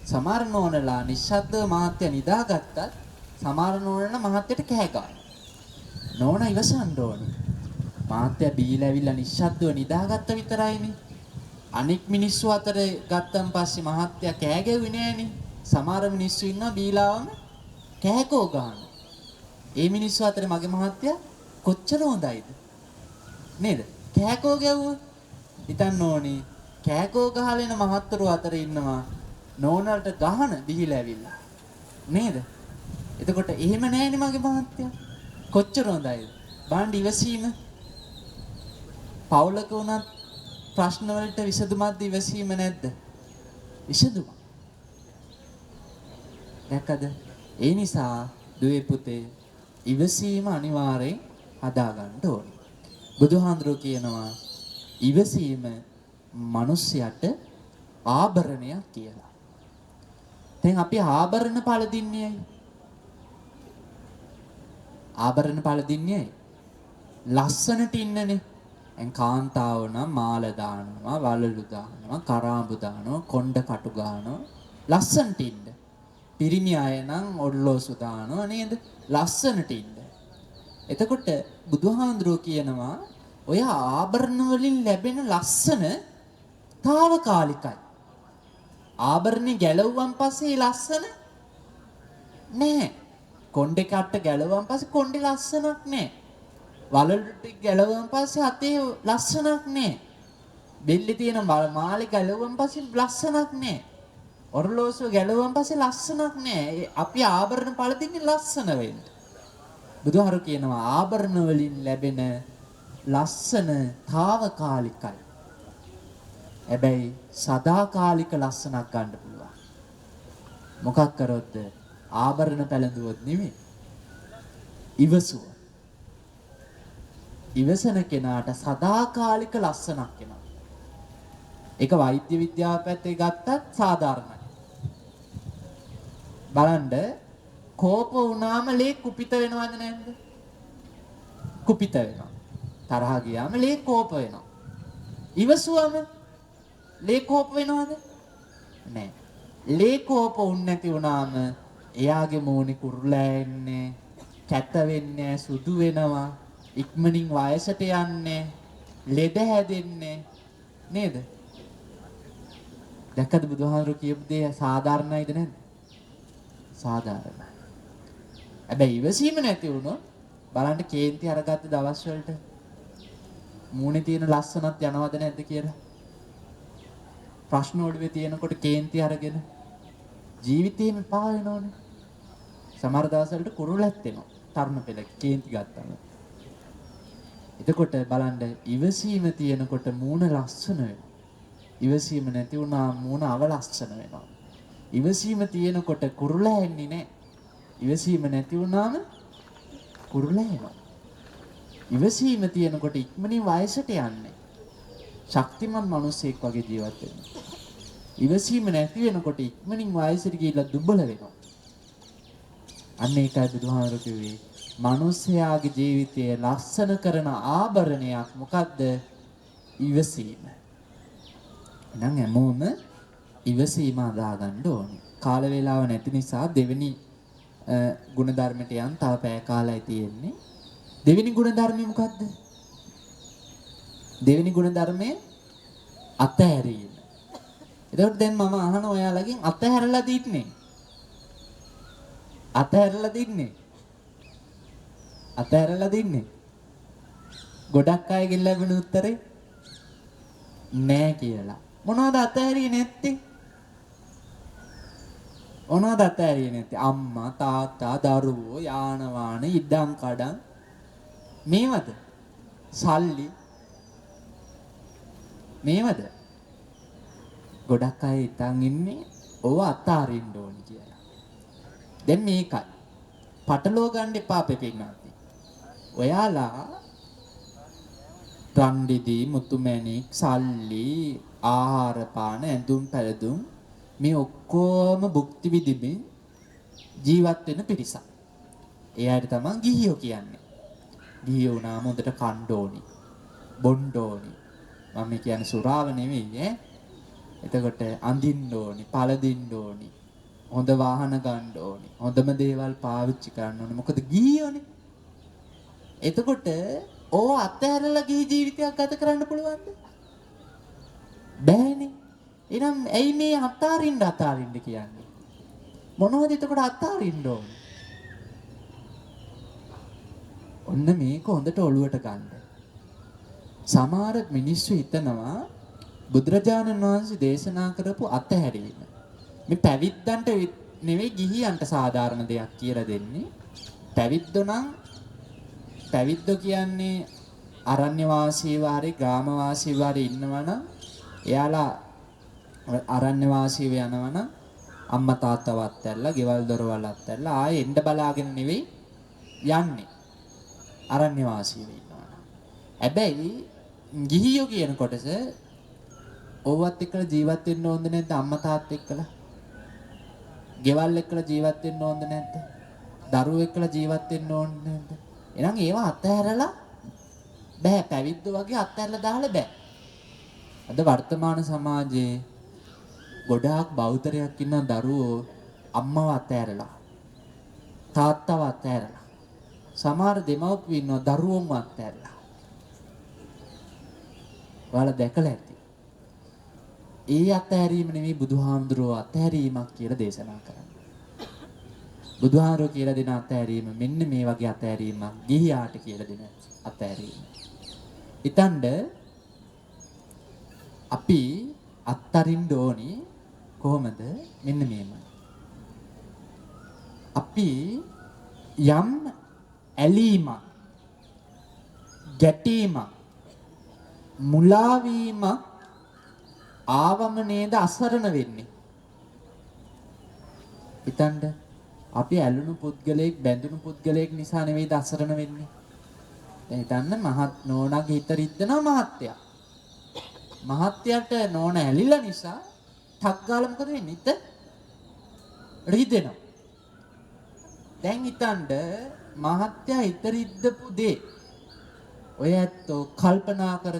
සමහර නෝනලා නිශ්ශබ්දව මහත්ය නිදාගත්තත් සමහර නෝනලා මහත්යට කෑ ගන්නවා. නෝනා ඉවසන්න ඕනේ. මාත්‍යා බීලා ඇවිල්ලා නිශ්ශබ්දව නිදාගත්ත විතරයිනේ. අනික් මිනිස්සු අතර ගත්තන් පස්සේ මහත්තයා කෑ ගැව්වේ නෑනේ. සමහර මිනිස්සු ඉන්නවා බීලාවම කෑකෝ ගන්න. ඒ මිනිස්සු අතර මගේ මහත්තයා කොච්චර හොඳයිද? නේද? කෑකෝ ගැව්ව. හිතන්න ඕනේ කෑකෝ ගහලා එන මහත්තරු අතර ඉන්නවා නෝනලට ගහන බීලා ඇවිල්ලා. නේද? එතකොට එහෙම නෑනේ මගේ මහත්තයා. කොච්චර හොඳයිද? බලන්න ඉවසීම. පවුලක උනත් ප්‍රශ්න වලට විසඳුමක් ඉවසීම නැද්ද? විසඳුම. දැක්කද? ඒ නිසා දුවේ පුතේ ඉවසීම අනිවාර්යෙන් හදා ගන්න ඕනේ. බුදුහාඳුරෝ කියනවා ඉවසීම මිනිස්යාට ආභරණයක් කියලා. දැන් අපි ආභරණ පළදින්නේ ඇයි? ආභරණ පළදින්නේ ඇයි? ලස්සනට ඉන්නනේ. දැන් කාන්තාව නම් මාල දානවා, වලලු දානවා, කරාඹු දානවා, කොණ්ඩ කටු ගන්නවා, ලස්සනට ඉන්න. පිරිමි අය නම් ඔල්ලෝසු දානවා නේද? ලස්සනට ඉන්න. එතකොට බුදුහාඳුරෝ කියනවා ඔය ආභරණ වලින් ලැබෙන ලස්සන తాවකාලිකයි. ආභරණේ ගැලවුවන් පස්සේ ලස්සන නෑ. කොණ්ඩේ කට්ට ගැලවුවන් පස්සේ කොණ්ඩේ ලස්සනක් නෑ. වලලු ටික ගැලවුවන් පස්සේ අතේ ලස්සනක් නෑ. බෙල්ලේ තියෙන මාලේ ගැලවුවන් පස්සේ ලස්සනක් නෑ. ඔරලෝසුව ගැලවුවන් පස්සේ ලස්සනක් නෑ. අපි ආභරණ පළදින්නේ ලස්සන වෙන්න. බුදුහාරු කියනවා ආභරණ වලින් ලැබෙන ලස්සන తాවකාලිකයි. හැබැයි සදාකාලික ලස්සනක් ගන්න පුළුවන්. මොකක් කරොත්ද? ආභරණ පැලඳුවොත් නෙමෙයි. ඉවසුව. ඉවසන කෙනාට සදාකාලික ලස්සනක් එනවා. ඒක වෛද්‍ය විද්‍යාව පැත්තේ ගත්තත් සාධාරණයි. බලන්න කෝප වුණාම ලේ කුපිත වෙනවද නැද්ද? කුපිත වෙනවා. තරහ ගියාම ලේ කෝප වෙනවා. ඉවසුවම ලේ කෝප වෙනවද? නැහැ. ලේ කෝප වුණ නැති වුණාම එයාගේ මූණේ කුරුලා එන්නේ, කැත වෙන්නේ, සුදු වෙනවා, ඉක්මනින් වයසට යන්නේ, ලෙඩ හැදෙන්නේ නේද? දැක්කද බුදුහාමුදුරු කියපු දේ සාධාරණයිද නැද්ද? සාධාරණයි. හැබැයි ඉවසීම නැති වුණොත් බලන්න කේන්ති අරගත්ත දවස් වලට මූණේ තියෙන ලස්සනත් යනවද නැද්ද කියලා. ප්‍රශ්න ඔළුවේ තියෙනකොට කේන්ති අරගෙන ජීවිතේම පා වෙනවනේ. සමහර දවස් වලට කුරුලැත් එනවා. තරුණ පෙළ කේන්ති ගත්තාම. එතකොට බලන්න ඉවසීම තියෙනකොට මූණ ලස්සන වෙනවා. ඉවසීම නැති වුණා මූණ අවලස්සන වෙනවා. ඉවසීම තියෙනකොට කුරුලා එන්නේ නැහැ. ඉවසීම නැති වුණාම කුරුලා එනවා. ඉවසීම තියෙනකොට ඉක්මනින් වයසට යන්නේ. ශක්තිමත් මිනිසෙක් වගේ ජීවත් වෙනවා. ඉවසීම නැති වෙනකොට ඉක්මනින් වයසට ගිහිල්ලා දුබල වෙනවා. අන්න ඒකයි බුදුහාමුදුරුවෝ කිව්වේ මිනිස්යාගේ ජීවිතය ලස්සන කරන ආභරණයක් මොකද්ද? ඉවසීම. එහෙනම් හැමෝම ඉවසීම අදා ගන්න ඕනේ. කාල වේලාව නැති නිසා දෙවෙනි ගුණ ධර්මයට යන් තව පැය කාලයි තියෙන්නේ. දෙවෙනි ගුණ ධර්මය මොකද්ද? දෙවෙනි ගුණ ධර්මය අතහැරීම. එතකොට දැන් මම අහන ඔයාලගෙන් අතහැරලා දින්නේ. අතහැරලා දින්නේ. අතහැරලා දින්නේ. ගොඩක් අයගෙන් ලැබෙන උත්තරේ නෑ කියලා. මොනවද අතහැරියේ නැත්තේ? මොනවද අතහැරියේ නැත්තේ? අම්මා, තාත්තා, දරුවෝ, යාන වාහන, ඉඩම් කඩම් මේවද? සල්ලි මේවද? ගොඩක් අය හිතන් ඉන්නේ ඕව අතාරින්න ඕනි කියලා. දැන් මේකයි. පටලව ගන්න එපා පෙපින්නාති. ඔයාලා රන්දිදී මුතුමැණික් සල්ලි ආහාර පාන ඇඳුම් පැළඳුම් මේ ඔක්කොම භුක්ති විඳින්න ජීවත් වෙන පිරිසක්. ඒ අයට තමයි ගිහියෝ කියන්නේ. ගිහියෝ වුණාම හොඳට කන්න ඕනි, බොන්න ඕනි. මම කියන්නේ සුරාව නෙවෙයි ඈ. එතකොට අඳින්න ඕනි, පළදින්න ඕනි, හොඳ වාහන ගන්න ඕනි, හොඳම දේවල් පාවිච්චි කරන්න ඕනි. මොකද ගිහියෝනේ. එතකොට ඕව අත්හැරලා ගිහි ජීවිතයක් ගත කරන්න පුළුවන්ද? බෑනේ. එහෙනම් ඇයි මේ අතාරින්න කියන්නේ? මොනවද එතකොට අතාරින්න ඕනේ? ඔන්න මේක හොඳට ඔලුවට ගන්න. සමහර මිනිස්සු හිතනවා බුදුරජාණන් වහන්සේ දේශනා කරපු අතහැරීම මේ පැවිද්දන්ට නෙවෙයි ගිහියන්ට සාධාරණ දෙයක් කියලා දෙන්නේ. පැවිද්දෝ කියන්නේ අරණ්‍ය වාසී වාරේ ග්‍රාම වාසී වාරේ ඉන්නවනම් එයාලා අරණ්‍ය වාසීව යනවනම් අම්මා තාත්තවත් ඇල්ලලා ගෙවල් දොරවල් අත්හැරලා ආයේ එන්න බලාගෙන නෙවෙයි යන්නේ. අරණ්‍ය වාසීව ඉන්නවා. හැබැයි ගිහියෝ කියන කොටස ඕවත් එක්කලා ජීවත් වෙන්න ඕනද නැද්ද අම්මා තාත්තා එක්කලා? ගෙවල් එක්කලා ජීවත් වෙන්න ඕනද නැද්ද? දරුවෝ එක්කලා ජීවත් වෙන්න ඕනද නැද්ද? එහෙනම් ඒවා අත්හැරලා බෑ පැවිද්දෝ වගේ අත්හැරලා දාලා බෑ. අද වර්තමාන සමාජයේ ගොඩාක් බෞද්ධරයක් ඉන්න දරුවෝ අම්මව අත්හැරලා තාත්තව අත්හැරලා සමහර දෙමව්පියෝ ඉන්නවා දරුවෝම අත්හැරලා. ඔයාලා දැකලා ඇති. ඒ අත්හැරීම නෙමෙයි බුදුහාමුදුරුවෝ අත්හැරීමක් කියලා දේශනා කරන්නේ. බුදුහාමුදුරුවෝ කියලා දෙන අත්හැරීම මෙන්න මේ වගේ අත්හැරීමක් ගිහියාට කියලා දෙන අත්හැරීම. ඊතණ්ඩ අපි අත්තරින්න ඕනි කොහොමද? මෙන්න මේමයි. අපි යම් ඇලීමක්, ගැටීමක්, මුලාවීමක් ආවම නේද අසරණ වෙන්නේ. හිතන්න අපි ඇලුණු පුද්ගලයෙක් බැඳුණු පුද්ගලයෙක් නිසා නෙවෙයිද අසරණ වෙන්නේ. දැන් හිතන්න මහත් නෝනාගේ හිත රිද්දනවා මහත්තයා. මහත්තයාට නෝන ඇලිලා නිසා ටක් ගාලා මොකද වෙන්නේ? හිත රිදෙනවා. දැන් හිතන්න මහත්තයා හිත රිද්දපු දේ ඔය ඇත්තෝ කල්පනා කර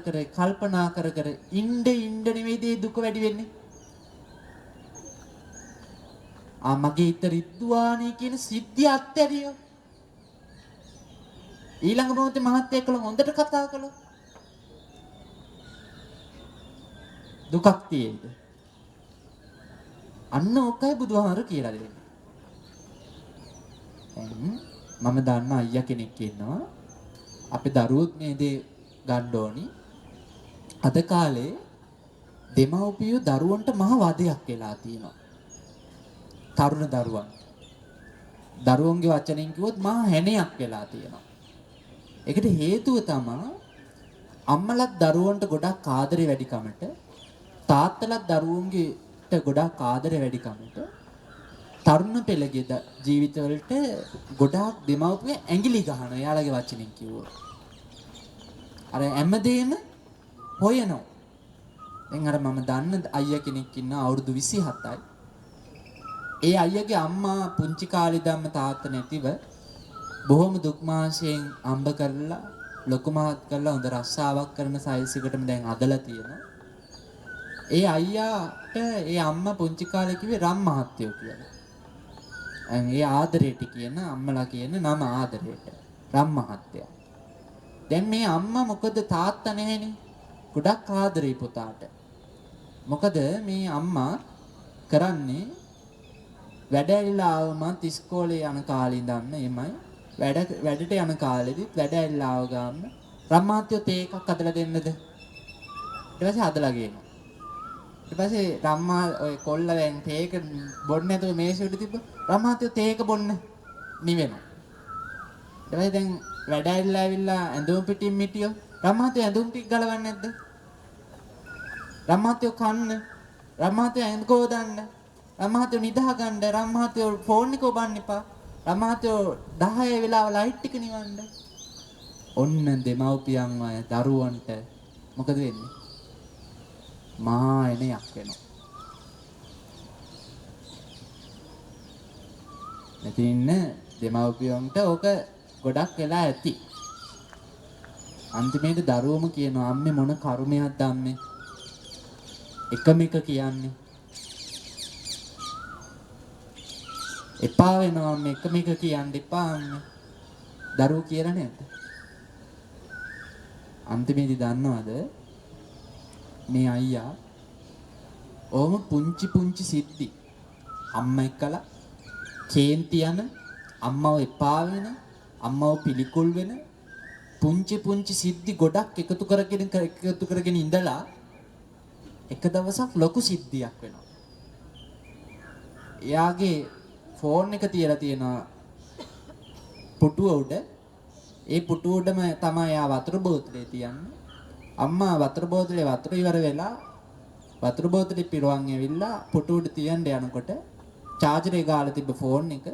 කර ඉන්න නෙවෙයි දුක වැඩි වෙන්නේ. මගේ හිත රිද්දුවානේ කියන සිද්ධිය අත්හැරියෝ. ඊළඟ මොහොතේ මහත්තයා එක්කලා හොඳට කතා කළොත් දුකක් තියෙයිද? අන්න ඕකයි බුදුහාමර කියලා දෙන්නේ. මම දන්න අයියා කෙනෙක් ඉන්නවා. අපේ දරුවොත් මේ දේ ගන්න ඕනි. අද කාලේ දෙමව්පියෝ දරුවන්ට මහ වදයක් වෙලා තියෙනවා. තරුණ දරුවන්. දරුවන්ගේ වචනෙන් කිව්වොත් මහ හැණයක් වෙලා තියෙනවා. ඒකට හේතුව තමයි අම්මලත් දරුවන්ට ගොඩක් ආදරේ වැඩි කමට, තාත්තලත් දරුවන්ගේට ගොඩක් ආදරේ වැඩි කමට, තරුණ පෙළගේ ජීවිතවලට ගොඩාක් දෙමව්පිය ඇඟිලි ගහනවා. එයාලගේ වචනෙන් කිව්වොත්. අර හැමදේම හොයනවා. දැන් අර මම දන්න අයියා කෙනෙක් ඉන්නවා අවුරුදු 27යි. ඒ අයියාගේ අම්මා පුංචි කාලේ ධම්ම තාත්තා නැතිව බොහොම දුක් මාසයෙන් අම්බ කරලා ලොකු මහත් කරලා හොඳ රස්සාවක් කරන සයිසිකටම දැන් අදලා තියෙනවා. ඒ අයියාට ඒ අම්මා පුංචි කාලේ කිව්වේ රම් මහත්තයෝ කියලා. ඒ ආදරේට කියන අම්මලා කියන නම ආදරේට රම් මහත්තයා. දැන් මේ අම්මා මොකද තාත්තා නැහෙනේ. ගොඩක් ආදරේ පුතාට. මොකද මේ අම්මා කරන්නේ වැඩ ඇරිලා ආවමත් ඉස්කෝලේ යන කාලේ ඉඳන් එමය වැඩට යන කාලෙදිත් වැඩ ඇරිලා ආව ගාම රම් මහත්තයෝ තේ එකක් අදලා දෙන්නද? ඊට පස්සේ අදලා ගේනවා. ඊට පස්සේ රම්මා ඔය කොල්ල දැන් තේක බොන්න නැතුව මේසෙ උඩ තිබ්බ රම්මාත්‍යෝ තේක බොන්න නිවෙනවා. ඊට පස්සේ දැන් වැඩ ඇවිල්ලා ඇඳුම් පිටින් මිටියෝ රම්මාත්‍යෝ ඇඳුම් ටික ගලවන්නේ නැද්ද? රම්මාත්‍යෝ කන්න, රම්මාත්‍යෝ ඇඳ ගෝදන්න, රම්මාත්‍යෝ නිදා ගන්න, රම්මාත්‍යෝ ෆෝන් එක ඔබන්න එපා, රම්මාත්‍යෝ 10 වෙලාව ලයිට් ටික නිවන්න. ඔන්න දෙමව්පියන් අය දරුවන්ට මොකද වෙන්නේ? මහා එනයක් වෙනවා. නැති ඉන්න දෙමව්පියන්ට ඕක ගොඩක් වෙලා ඇති. අන්තිමේට දරුවම කියනවා අම්මේ මොන කරුමයක්ද අම්මේ? එකම එක කියන්නේ. එපා වෙනවා අම්මේ එකම එක කියන්න එපා අම්මේ. දරුවෝ කියලා නේද? අන්තිමේදී දන්නවද මේ අයියා ඕම පුංචි පුංචි සිද්ධි අම්මා එක්කලා කේන්ති යන අම්මව එපා වෙන අම්මව පිළිකුල් වෙන පුංචි පුංචි සිද්ධි ගොඩක් එකතු කරගෙන ඉඳලා එක දවසක් ලොකු සිද්ධියක් වෙනවා. එයාගේ ෆෝන් එක තියලා තියෙනවා පුටුව උඩ. ඒ පුටුව උඩම තමයි එයා වතුර බෝතලේ තියන්නේ. අම්මා වතුර බෝතලේ වතුර ඉවර වෙලා වතුර බෝතලේ පිරවන් ඇවිල්ලා පුටුව උඩ තියන්න යනකොට චාර්ජරේ ගාලා තිබ්බ ෆෝන් එක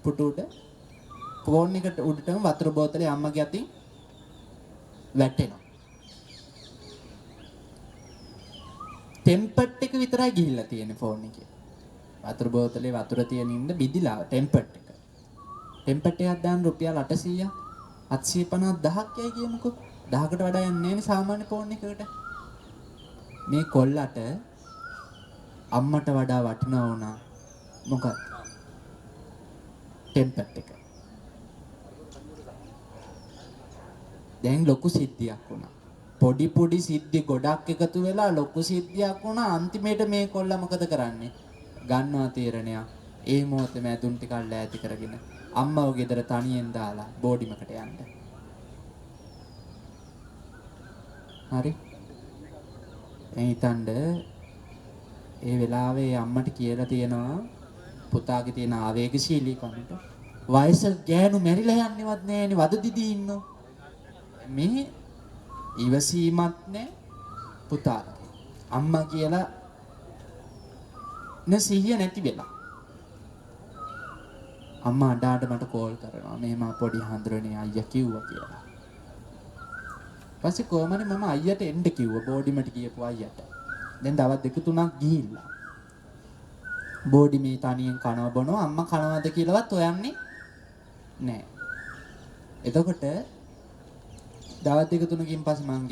පුටුව උඩ ෆෝන් එකට උඩටම වතුර බෝතලේ අම්මගේ අතින් වැටෙනවා. ටෙම්පර්ට් එක විතරයි ගිහිල්ලා තියෙන්නේ ෆෝන් එකේ. වතුර බෝතලේ වතුර තියෙන ඉන්න බිදිලා ටෙම්පර්ට් එක. ටෙම්පර්ට් එකක් දාන්න රුපියල් 800ක් 850ක් යයි කියමුකෝ. 10කට වඩා යන්නේ නැහැ සාමාන්‍ය ෆෝන් එකකට. මේ කොල්ලට අම්මට වඩා වටිනවා වුණා මොකක්ද? ටෙම්පර්ට් එක. දැන් ලොකු සිද්ධියක් වුණා. පොඩි සිද්ධි ගොඩක් එකතු වෙලා ලොකු සිද්ධියක් වුණා. අන්තිමේට මේ කොල්ලා මොකද කරන්නේ? ගන්නවා තීරණයක්. ඒ මොහොතේ මැදුන් ටිකක් ලෑති කරගෙන අම්මව ගෙදර තනියෙන් දාලා බෝඩිමකට යන්න. හරි. එහිතන්ඩ ඒ වෙලාවේ අම්මට කියලා තියෙනවා පුතාගේ තියෙන ආවේගශීලීකමට වයස ගෑනු මැරිලා යන්නේවත් නෑනේ වද දිදී ඉන්නෝ. මේ ඉවසීමක් නෑ පුතාට. අම්මා කියලා සිහිය නැති වෙලා. අම්මා අඬාට මට කෝල් කරනවා. මෙහෙම පොඩි හඳුරන්නේ අයියා කිව්වා කියලා. පස්සේ කොහමද මම අයියට එන්න කිව්වා බෝඩිමට ගියපු අයියට. දැන් දවස් දෙක තුනක් ගිහිල්ලා. බෝඩි මේ තනියෙන් කනවා බොනවා අම්මා කනවද කියලාවත් හොයන්නේ නෑ. එතකොට දවස් දෙක තුනකින් පස්සේ මං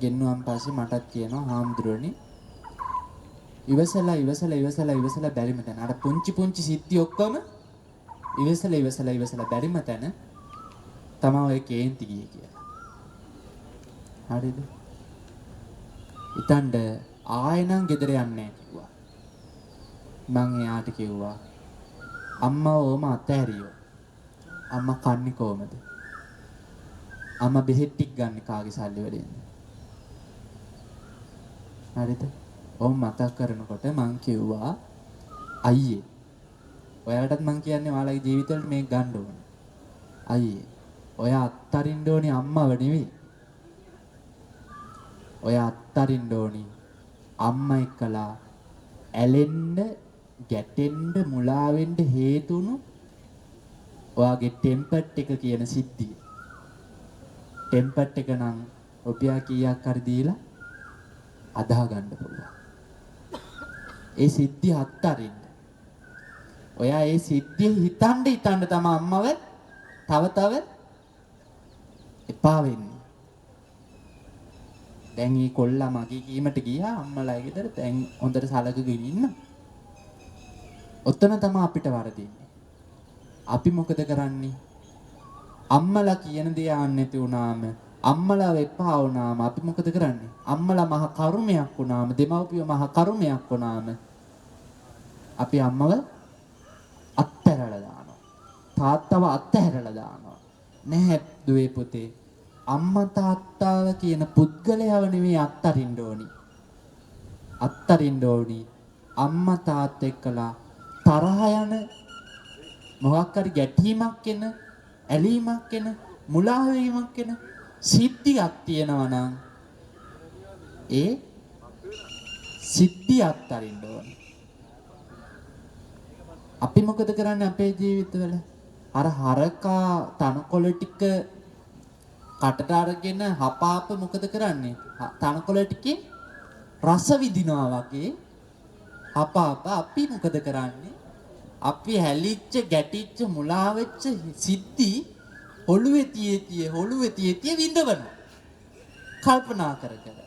ගෙන්නුවාන් පස්සේ මටත් කියනවා හාමුදුරනේ ඉවසලා බැරිම තැන අර පුංචි සිද්ධි ඔක්කොම ඉවසලා බැරිම තැන තමයි ඔය කේන්ති ගියේ කියලා. හරිද? ඉතින්ද ආයෙනම් ගෙදර යන්නේ නැහැ කිව්වා. මං එයාට කිව්වා අම්මා ඕම අතෑරියෝ. අම්මා කන්නේ කොහමද? අම්මා බෙහෙත් ටික ගන්න කාගේ සල්ලි වලින්ද? හරිද? ඔව් මතක් කරනකොට මං කිව්වා අයියේ ඔයාලටත් මං කියන්නේ ඔයාලගේ ජීවිතවලට මේක ගන්න ඕනේ. අයියේ ඔය අත්තරින්න ඕනේ අම්මව නෙවෙයි. ඔය අත්තරින්න ඕනේ අම්මා එක්කලා ඇලෙන්න, ගැටෙන්න, මුලා වෙන්න හේතුණු ඔයාගේ ටෙම්පර්ට් එක කියන සිද්ධිය. ටෙම්පර්ට් එක නම් රුපියල් කීයක් හරි දීලා අදාහ ගන්න පුළුවන්. ඒ සිද්ධිය අත්තරින්න. ඔයා ඒ සිද්ධිය හිතන්න තමයි අම්මව තව එපා වෙන්නේ. දැන් මේ කොල්ලා මගේ කීමට ගියා අම්මලා ගෙදර දැන් හොඳට සලකගෙන ඉන්න. ඔතන තමයි අපිට වරදින්නේ. අපි මොකද කරන්නේ? අම්මලා කියන දේ ආන්නේ නැති වුණාම අම්මලා එපා වුණාම අපි මොකද කරන්නේ? අම්මලා මහ කරුමයක් වුණාම දෙමව්පියෝ මහ කරුමයක් වුණාම අපි අම්මව අත්හැරලා දානවා. තාත්තව අත්හැරලා දානවා. නැහැ දුවේ පුතේ. අම්මා තාත්තාව කියන පුද්ගලයාව නෙමෙයි අත්තරින්න ඕනි. අත්තරින්න ඕනි අම්මා තාත්තා එක්කලා තරහ යන මොකක් හරි ගැටීමක් එන ඇලීමක් එන මුලා වීමක් එන සිද්ධියක් තියෙනවා නම් ඒ සිද්ධිය අත්තරින්න ඕනි. අපි මොකද කරන්නේ අපේ ජීවිතවල? අර හරකා තනකොළ ටික කටට අරගෙන හපාප මොකද කරන්නේ? තනකොළ ටිකේ රස විඳිනවා වගේ හපාප අපි මොකද කරන්නේ? අපි හැලිච්ච ගැටිච්ච මුලා වෙච්ච සිද්ධි ඔළුවේ තියේ විඳවන කල්පනා කර කර.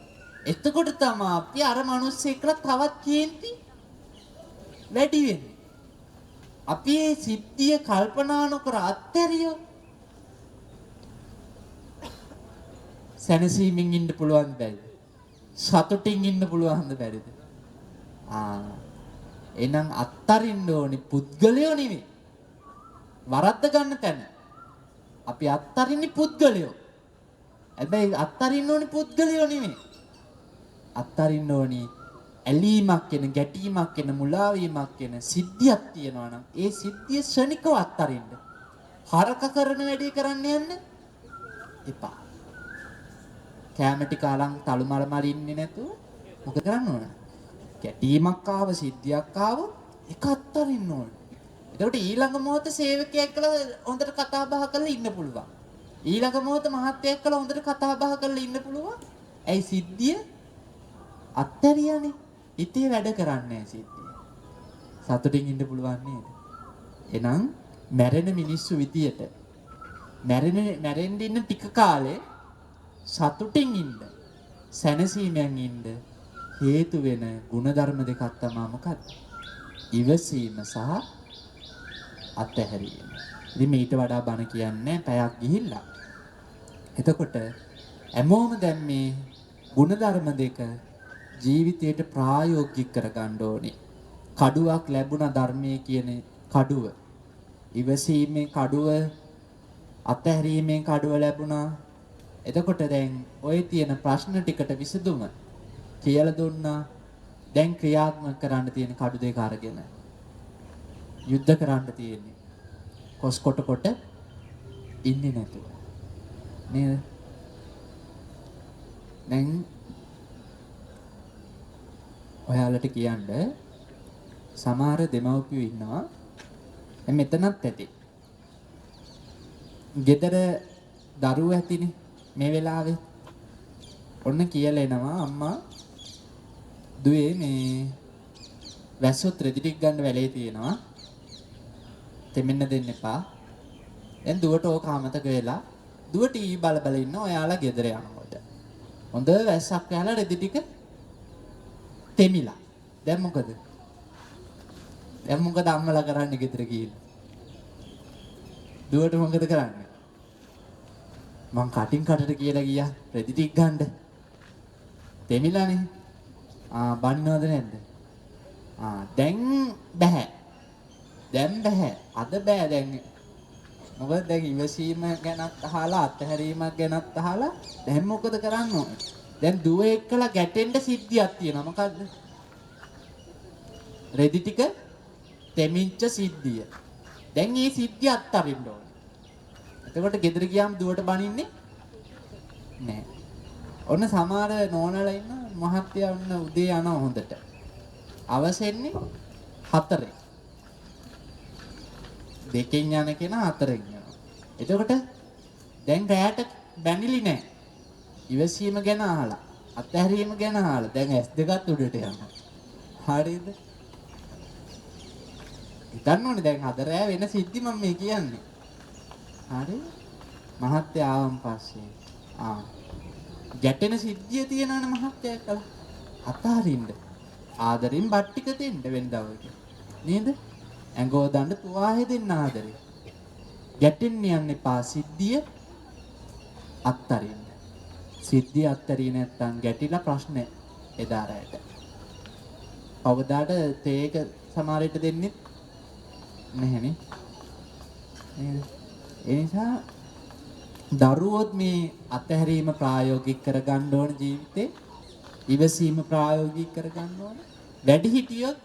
එතකොට තමයි අපි අර මිනිස්සෙක්ලා තවත් කේන්ති වැඩි වෙන්නේ. අපි මේ සිද්ධිය කල්පනා නොකර අත්හැරියෝ සැනසීමෙන් ඉන්න පුළුවන් බැරිද? සතුටින් ඉන්න පුළුවන්ද බැරිද? එහෙනම් අත්තරින්න ඕනි පුද්ගලයෝ නෙවෙයි. වරද්ද ගන්න තැන. අපි අත්තරින්නේ පුද්ගලයෝ. හැබැයි අත්තරින්න ඕනි පුද්ගලයෝ නෙවෙයි. අත්තරින්න ඕනි ඇලීමක් වෙන, ගැටීමක් වෙන, මුලාවීමක් වෙන සිද්ධියක් තියෙනවා නම් ඒ සිද්ධිය ශනිකව අත්තරින්න. හරක කරන වැඩේ කරන්න යන්න එපා. කැම ටික අලන් තලු මල මල ඉන්නේ නැතුව මොකද කරන්න ඕන? ගැටීමක් ආව, සිද්ධියක් ආව ඒක අත්තරින්න ඕන. එතකොට ඊළඟ මොහොත සේවකයෙක් කළා හොඳට කතා බහ කරලා ඉන්න පුළුවන්. ඊළඟ මොහොත මහත්යෙක් කළා හොඳට කතා බහ කරලා ඉන්න පුළුවන්. ඇයි සිද්ධිය අත්තරියානේ. හිතේ වැඩ කරන්නේ සිද්ධිය. සතුටින් ඉන්න පුළුවන් නේද? එහෙනම් මැරෙන මිනිස්සු විදියට මැරෙන්න ඉන්න ටික කාලේ සතුටින් ඉන්න, සැනසීමෙන් ඉන්න හේතු වෙන ಗುಣධර්ම දෙකක් තමයි මොකක්ද? ඉවසීම සහ අත්හැරීම. ඉතින් මේට වඩා බණ කියන්නේ පැයක් ගිහිල්ලා. එතකොට හැමෝම දැන් මේ ಗುಣධර්ම දෙක ජීවිතයට ප්‍රායෝගික කරගන්න ඕනේ. කඩුවක් ලැබුණා ධර්මයේ කියන කඩුව. ඉවසීමේ කඩුව, අත්හැරීමේ කඩුව ලැබුණා. එතකොට දැන් ওই තියෙන ප්‍රශ්න ටිකට විසඳුම කියලා දුන්නා. දැන් ක්‍රියාත්මක කරන්න තියෙන කඩු දෙක අරගෙන යුද්ධ කරන්න තියෙන්නේ. කොස් කොට ඉන්නේ නැතුව. නේද? දැන් ඔයාලට කියන්න සමහර දෙමව්පියෝ ඉන්නවා. මෙතනත් ඇති. ගෙදර දරුවෝ ඇතිනේ මේ වෙලාවේ. ඔන්න කියලා එනවා අම්මා දුවේ මේ වැස්සොත් රෙදි ටික ගන්න වැලේ තියෙනවා. දෙමින්න දෙන්න එපා. දැන් දුවට ඕක අමතක වෙලා දුව ටීවී බල බල ඉන්න ඔයාලා ගෙදර යනකොට. හොඳ වැස්සක් වැහලා රෙදි ටික තෙමිලා. දැන් මොකද? දැන් මොකද අම්මලා කරන්නේ ගෙදර ගිහින්? දුවට මොකද කරන්නේ? මං කටින් කටට කියලා ගියා රෙදි ටික ගන්න. තෙමිලානේ. බන්නවද නැද්ද? දැන් බෑ. දැන් බෑ. අද බෑ දැන්. මොකද දැන් ඉවසීම ගැනත් අහලා අත්හැරීමක් ගැනත් අහලා දැන් මොකද කරන්න ඕනේ? දැන් දුව එක්කලා ගැටෙන්න සිද්ධියක් තියෙනවා. මොකද්ද? රෙදි ටික තෙමිච්ච සිද්ධිය. දැන් මේ සිද්ධිය අත්හරින්න ඕනේ. එතකොට ගෙදර ගියාම දුවට බනින්නේ නෑ. ඔන්න සමහර නෝනලා ඉන්න මහත්තයා ඔන්න උදේ යනවා හොඳට. අවසෙන්නේ 4. දෙකෙන් යන කෙනා 4න් යනවා. එතකොට දැන් රැයට බැනිලි නෑ. ඉවසීම ගැන අහලා, අත්හැරීම ගැන අහලා දැන් S2ත් උඩට යනවා. හරිද? හිතන්න ඕනේ දැන් අද රැය වෙන සිද්ධි මම මේ කියන්නේ. හරි? මහත්තයා ආවන් පස්සේ ගැටෙන සිද්ධිය තියෙනවනේ මහත්තයා කළා. අතහරින්න. ආදරෙන් බත් ටික දෙන්න වෙනදා වගේ. නේද? ඇඟෝ දඬ තුවාහේ දෙන්න ආදරේ. ගැටෙන්න යන්න එපා සිද්ධිය අත්තරින්න. සිද්ධිය අත්තරිය නැත්තම් ගැටිලා ප්‍රශ්න එදා රැයට. අවදාට තේක සමහරට දෙන්නේ නැහැනේ. නේද? ඒ නිසා දරුවොත් මේ අත්හැරීම ප්‍රායෝගික කරගන්න ඕන ජීවිතේ. ඉවසීම ප්‍රායෝගික කරගන්න ඕන. වැඩිහිටියොත්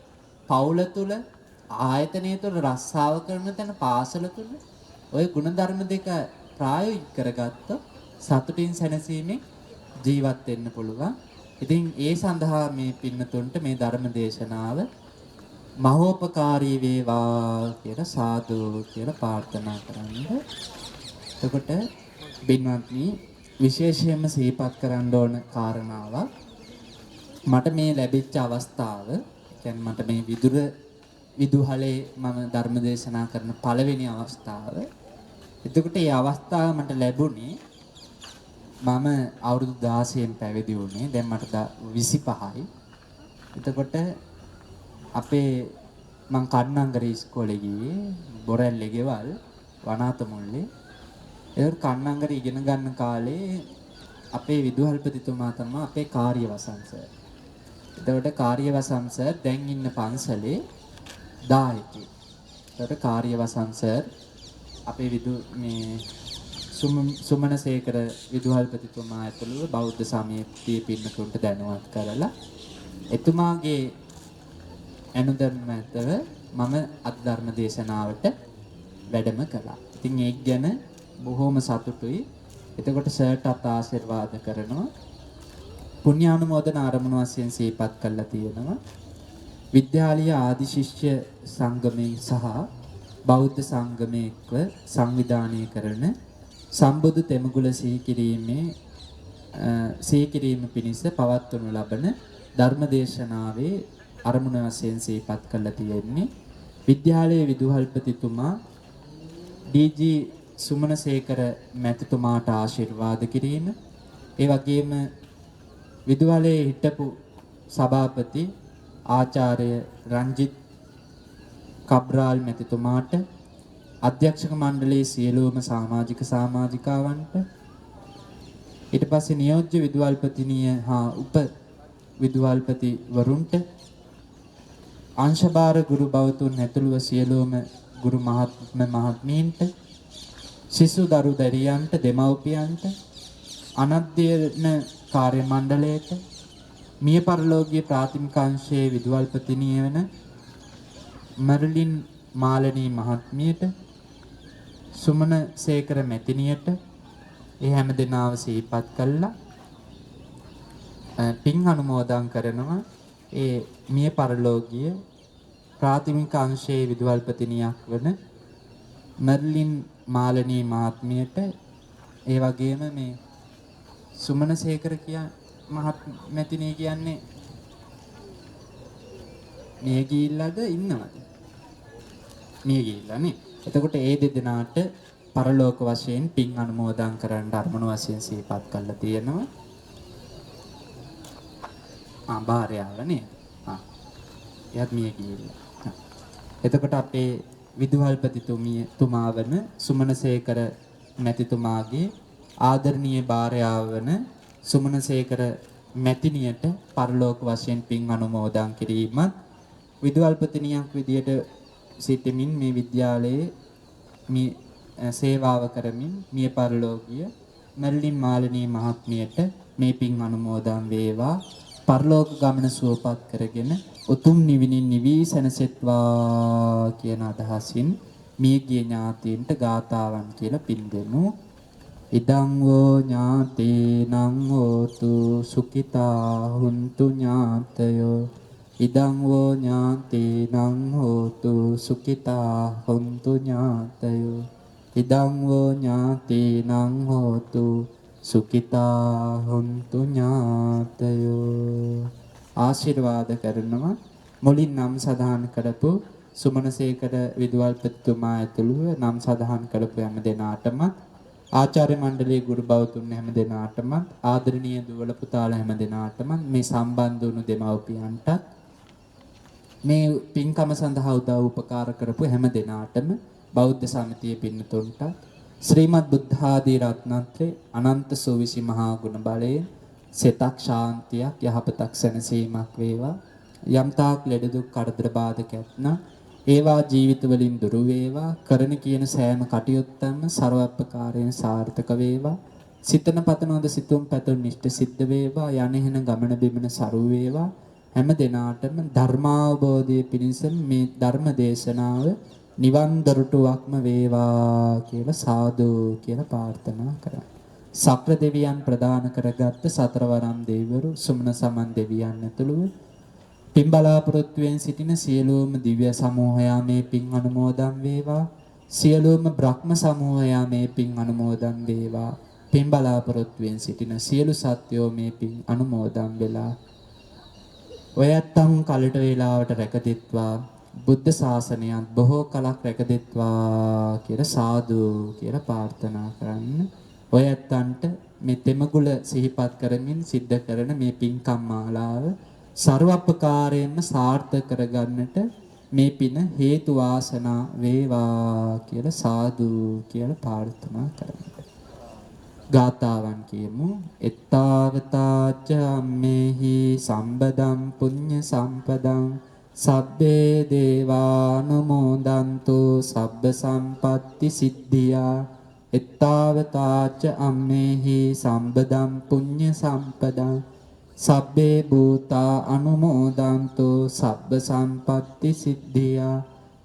පවුල තුල, ආයතනය තුල රස්සාව කරන තැන පාසල තුල ওই ಗುಣධර්ම දෙක ප්‍රායෝගික කරගත්තොත් සතුටින් සැනසීමෙන් ජීවත් වෙන්න පුළුවන්. ඉතින් ඒ සඳහා මේ පින්නතුන්ට මේ ධර්ම දේශනාව මහෝපකාරී වේවා කියලා සාදු කියලා ප්‍රාර්ථනා කරන්න. එතකොට බින්වත්නි විශේෂයෙන්ම සිහිපත් කරන්න ඕන කාරණාවක් මට මේ ලැබිච්ච අවස්ථාව, කියන්නේ මට මේ විදුහලේ මම ධර්ම දේශනා කරන පළවෙනි අවස්ථාව. එතකොට මේ අවස්ථාව මට ලැබුණේ මම අවුරුදු 16න් පැවිදි වුණේ. දැන් මට 25යි. එතකොට අපේ මං කන්නංගර ඉස්කෝලේ ගියේ බොරැල්ලේ ගෙවල් වනාත මුල්ලේ. ඒක කන්නංගර ඉගෙන ගන්න කාලේ අපේ විදුහල්පතිතුමා තමයි අපේ කාර්යවසම් සර්. එතකොට කාර්යවසම් සර් දැන් ඉන්න පන්සලේ දායකයෙක්. එතකොට කාර්යවසම් සර් අපේ මේ සුමනසේකර විදුහල්පතිතුමා ඇතුළුව බෞද්ධ සමිතියේ පින්නතුන්ට දැනුවත් කරලා එතුමාගේ ඇනුදැනුම ඇතව මම අද ධර්ම දේශනාවට වැඩම කළා. ඉතින් ඒක ගැන බොහොම සතුටුයි. එතකොට සර්ටත් ආශිර්වාද කරනවා. පුණ්‍යානුමෝදන ආරමුණු වශයෙන් සිහිපත් කරලා තියෙනවා. විද්‍යාලීය ආදි ශිෂ්‍ය සංගමයෙන් සහ බෞද්ධ සංගමයේව සංවිධානය කරන සම්බුදු තෙමුගුල සිහිකිරීම පිණිස පවත්වනු ලබන ධර්මදේශනාවේ අරමුණ වශයෙන් සිහිපත් කරලා තියෙන්නේ විද්‍යාලයේ විදුහල්පතිතුමා ඩී.ජී. සුමනසේකර මැතිතුමාට ආශිර්වාද කිරීම, ඒ වගේම විදුහලේ හිටපු සභාපති ආචාර්ය රංජිත් කබ්‍රාල් මැතිතුමාට, අධ්‍යක්ෂක මණ්ඩලයේ සියලුම සමාජිකාවන්ට, ඊට පස්සේ නියෝජ්‍ය විදුහල්පතිනිය හා උප විදුහල්පති වරුන්ට, අංශභාර ගුරු බවතුන් ඇතුළුව සියලුම ගුරු මහත්මීන්ට, සිසු දරු දැරියන්ට, දෙමව්පියන්ට, අනධ්‍යයන කාර්ය මණ්ඩලයට, මිය පරලෝකීය ප්‍රාථමික අංශයේ විදුහල්පතිනිය වන මර්ලින් මාලනී මහත්මියට, සුමන සේකර මැතිණියට ඒ හැම දෙනාව සිහිපත් කළා පින් අනුමෝදන් කරනවා. ඒ මිය පරලෝකීය ප්‍රාථමික අංශයේ විදුහල්පතිනියක් වන මර්ලින් මාලනී මහත්මියට, ඒ වගේම මේ සුමන සේකර මැතිණිය කියන්නේ මිය ගිහිල්ලාද ඉන්නවද? මිය ගිහිල්ලා නේ. එතකොට ඒ දෙදෙනාට පරලෝක වශයෙන් පින් අනුමෝදන් කරන්න අරමුණු වශයෙන් සිහිපත් කරලා තියෙනවා. භාර්යාව නේ. එයාත් මිය ගිහිල්ලා. එතකොට අපේ විදුහල්පතිතුමා වන සුමනසේකර මැතිතුමාගේ ආදරණීය භාර්යාව වන සුමනසේකර මැතිණියට පරලෝක වශයෙන් පින් අනුමෝදන් කිරීමත්, විදුහල්පතිනියක් විදියට සිටමින් මේ විද්‍යාලයේ මේ සේවාව කරමින් මිය පරලෝකීය මර්ලින් මාලනී මහත්මියට මේ පින් අනුමෝදන් වේවා. පරලෝක ගමන සුවපත් කරගෙන උතුම් නිවිනින් නිවි සැනසෙත්වා කියන අදහසින් මියගිය ඥාතීන්ට ගාතාවන් කියලා පින් දෙමු. ඉදං වෝ ඥාතේනං හෝතු සුඛිතා හුන්තු ඥාතයෝ. ඉදං වෝ ඥාතේනං හෝතු සුඛිතා හුන්තු ඥාතයෝ. ඉදං වෝ ඥාතේනං හෝතු සුඛිතා හුන්තු ඥාතයෝ. ආශිර්වාද කරනවා. මුලින් නම් සදාන් කරපු සුමනසේකර විදුහල්පතිතුමා ඇතුළුව නම් සදාන් කරපු හැම දෙනාටම, ආචාර්ය මණ්ඩලයේ ගුරු බවතුන් හැම දෙනාටම, ආදරණීය දුවල පුතාලා හැම දෙනාටම, මේ සම්බන්ධ වුණු දෙමව්පියන්ටත්, මේ පින්කම සඳහා උදව් උපකාර කරපු හැම දෙනාටම, බෞද්ධ සමිතියේ පින්නතුන්ට ශ්‍රීමත් බුද්ධාදී රත්නත්‍රේ අනන්ත සෝවිසි මහා ගුණ බලයෙන් සිතක් ශාන්තියක් යහපතක් සැනසීමක් වේවා. යම්තාක් ලෙඩ දුක් කරදර බාධක ඇත්නම් ඒවා ජීවිත වලින් දුරු වේවා. කරන කියන සෑම කටයුත්තම ਸਰවප්‍රකාරයෙන් සාර්ථක වේවා. සිතන පතනොද සිතුම් පැතුම් නිෂ්ඨ සිද්ධ වේවා. යනෙහින ගමන බිමන සරු වේවා. හැම දිනාටම ධර්මාවබෝධය පිණිස මේ ධර්ම දේශනාව නිවන් දොරටුවක්ම වේවා කියලා සාදු කියලා ප්‍රාර්ථනා කරා. සක්‍ර දෙවියන් ප්‍රදාන කරගත් සතරවරම් දෙවිවරු සුමන සමන් දෙවියන් ඇතුළුව පින් බලාපොරොත්තුවෙන් සිටින සියලුම දිව්‍ය සමූහයා මේ පින් අනුමෝදන් වේවා. සියලුම බ්‍රහ්ම සමූහයා මේ පින් අනුමෝදන් වේවා. පින් බලාපොරොත්තුවෙන් සිටින සියලු සත්වෝ මේ පින් අනුමෝදන් වෙලා ඔයත්තන් කලට වේලාවට රැකදෙත්වා. බුද්ධ ශාසනයත් බොහෝ කලක් රැකදෙත්වා කියලා සාදු කියලා ප්‍රාර්ථනා කරන්න. ඔයත්තන්ට මේ තෙමගුල සිහිපත් කරමින් සිද්ධ කරන මේ පින්කම් මාලාව ਸਰවප්‍රකාරයෙන්ම සාර්ථක කරගන්නට මේ පින හේතු වාසනා වේවා කියලා සාදු කියලා ප්‍රාර්ථනා කරන්න. ගාතාවන් කියමු. එත්තාවතාච අම්මේහි සම්බදම් පුඤ්ඤ සම්පදං සබ්බේ දේවානුමෝදන්තු සබ්බ සම්පatti සිද්ධියා. එත්තාවතාච අම්මේහි සම්බදම් පුඤ්ඤ සම්පදං සබ්බේ භූතා අනුමෝදන්තු සබ්බ සම්පatti සිද්ධියා.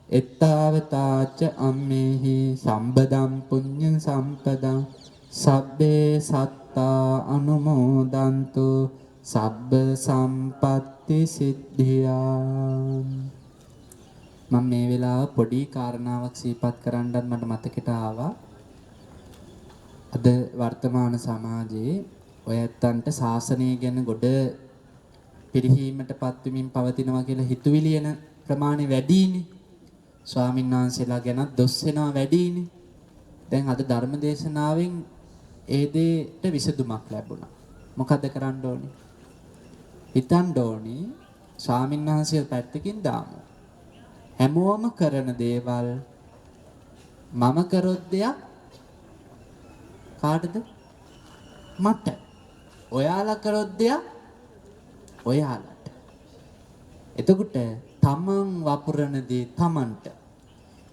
එත්තාවතාච අම්මේහි සම්බදම් පුඤ්ඤ සම්පදං සබ්බේ සත්තා අනුමෝදන්තු සබ්බ සම්පatti සිද්ධියා. මම මේ වෙලාව පොඩි කාරණාවක් සිහිපත් කරන්නත් මට මතකයට ආවා. අද වර්තමාන සමාජයේ ඔය ඇත්තන්ට ශාසනය ගැන ගොඩ පිරිහීමටපත් වෙමින් පවතිනවා කියලා හිතුවිලි එන ප්‍රමාණය වැඩිනේ. ස්වාමීන් වහන්සේලා ගැනත් දොස් වෙනවා වැඩිනේ. දැන් අද ධර්ම දේශනාවෙන් ඒ දෙයට විසඳුමක් ලැබුණා. මොකද කරන්න ඕනේ? හිතන්න ඕනේ ස්වාමීන් වහන්සේ පැත්තකින් දාමු. හැමෝම කරන දේවල් මම කරොත් දෙයක් කාටද? මට. ඔයාලා කරොත් දෙයක් ඔයාලට. එතකොට තමන් වපුරන දේ තමන්ට.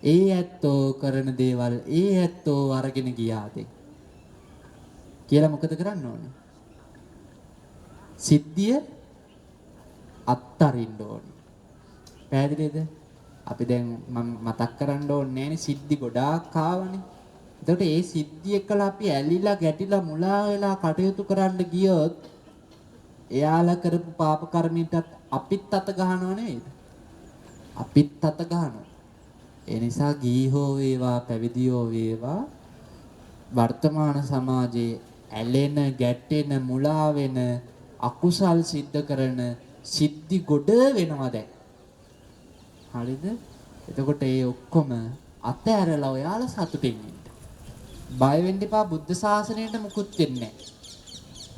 ඒ ඇත්තෝ කරන දේවල් ඒ ඇත්තෝ අරගෙන ගියාද කියලා මොකද කරන්න ඕනේ? සිද්ධිය අත්තරින්න ඕනේ. පැහැදිලිද? අපි දැන් මම මතක් කරන්න ඕනේ නෑනේ සිද්ධි ගොඩාක් ආවනේ. එතකොට ඒ සිද්ධිය එක්කලා අපි ඇලිලා ගැටිලා මුලා වෙලා කටයුතු කරන්න ගියොත් එයාලා කරපු පාප කර්මයටත් අපිත් අත ගහනව නෙවෙයිද? අපිත් අත ගහනවා. ඒ නිසා ගීහෝ වේවා පැවිදියෝ වේවා වර්තමාන සමාජයේ ඇලෙන ගැටෙන මුලා වෙන අකුසල් සිද්ධ කරන සිද්ධි ගොඩ වෙනවා දැන්. හරිද? එතකොට ඒ ඔක්කොම අතහැරලා ඔයාලා සතුටින් ඉන්න. බය වෙන්න එපා. බුද්ධ ශාසනයට මුකුත් වෙන්නේ නැහැ.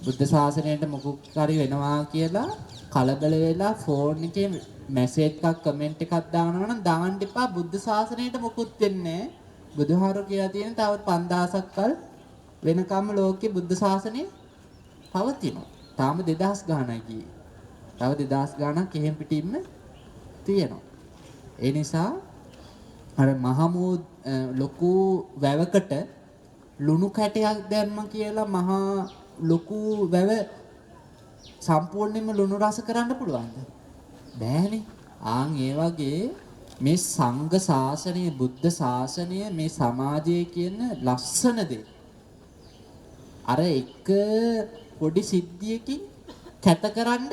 බුද්ධ ශාසනයට මුකුත් හරි වෙනවා කියලා කලබල වෙලා ෆෝන් එකේ මැසේජ් එකක් කමෙන්ට් එකක් දානවා නම් දාන්න එපා. බුද්ධ ශාසනයට මුකුත් වෙන්නේ නැහැ. බුදුහාරු කියලා තියෙන තව 5000ක් කල් වෙනකම් ලෝකේ බුද්ධ ශාසනය පවතිනවා. තාම 2000 ගාණක් ගියේ. තව 2000 ගාණක් එහෙම් පිටින්ම තියෙනවා. ඒ නිසා අර මහමූ ලොකු වැවකට ලුණු කැටයක් දැම්ම කියලා මහා ලොකු වැව සම්පූර්ණයෙන්ම ලුණු රස කරන්න පුළුවන්ද? බෑනේ. ආන් ඒ වගේ මේ සංඝ ශාසනය, බුද්ධ ශාසනය, මේ සමාජයේ කියන ලස්සන දේ. අර එක පොඩි සිද්ධියකින් කැතකරන්න